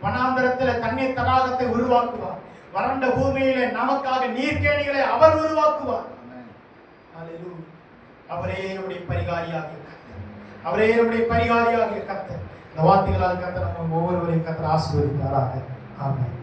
A: வனாந்திரத்தில் தண்ணீர் தடாகத்தை உருவாக்குவார், வறண்ட பூமியிலே நமக்காக நீர்க்கேணிகளை அவர் உருவாக்குவார். ஹல்லேலூயா. அவரே நம்முடைய பரிகாரியாகிய கர்த்தர், அவரே நம்முடைய பரிகாரியாகிய கர்த்தர். இந்த வார்த்தைகளால் கர்த்தர் நம்ம ஒவ்வொருவரையும் கர்த்தர் ஆசீர்வதிப்பாராக. ஆமென்.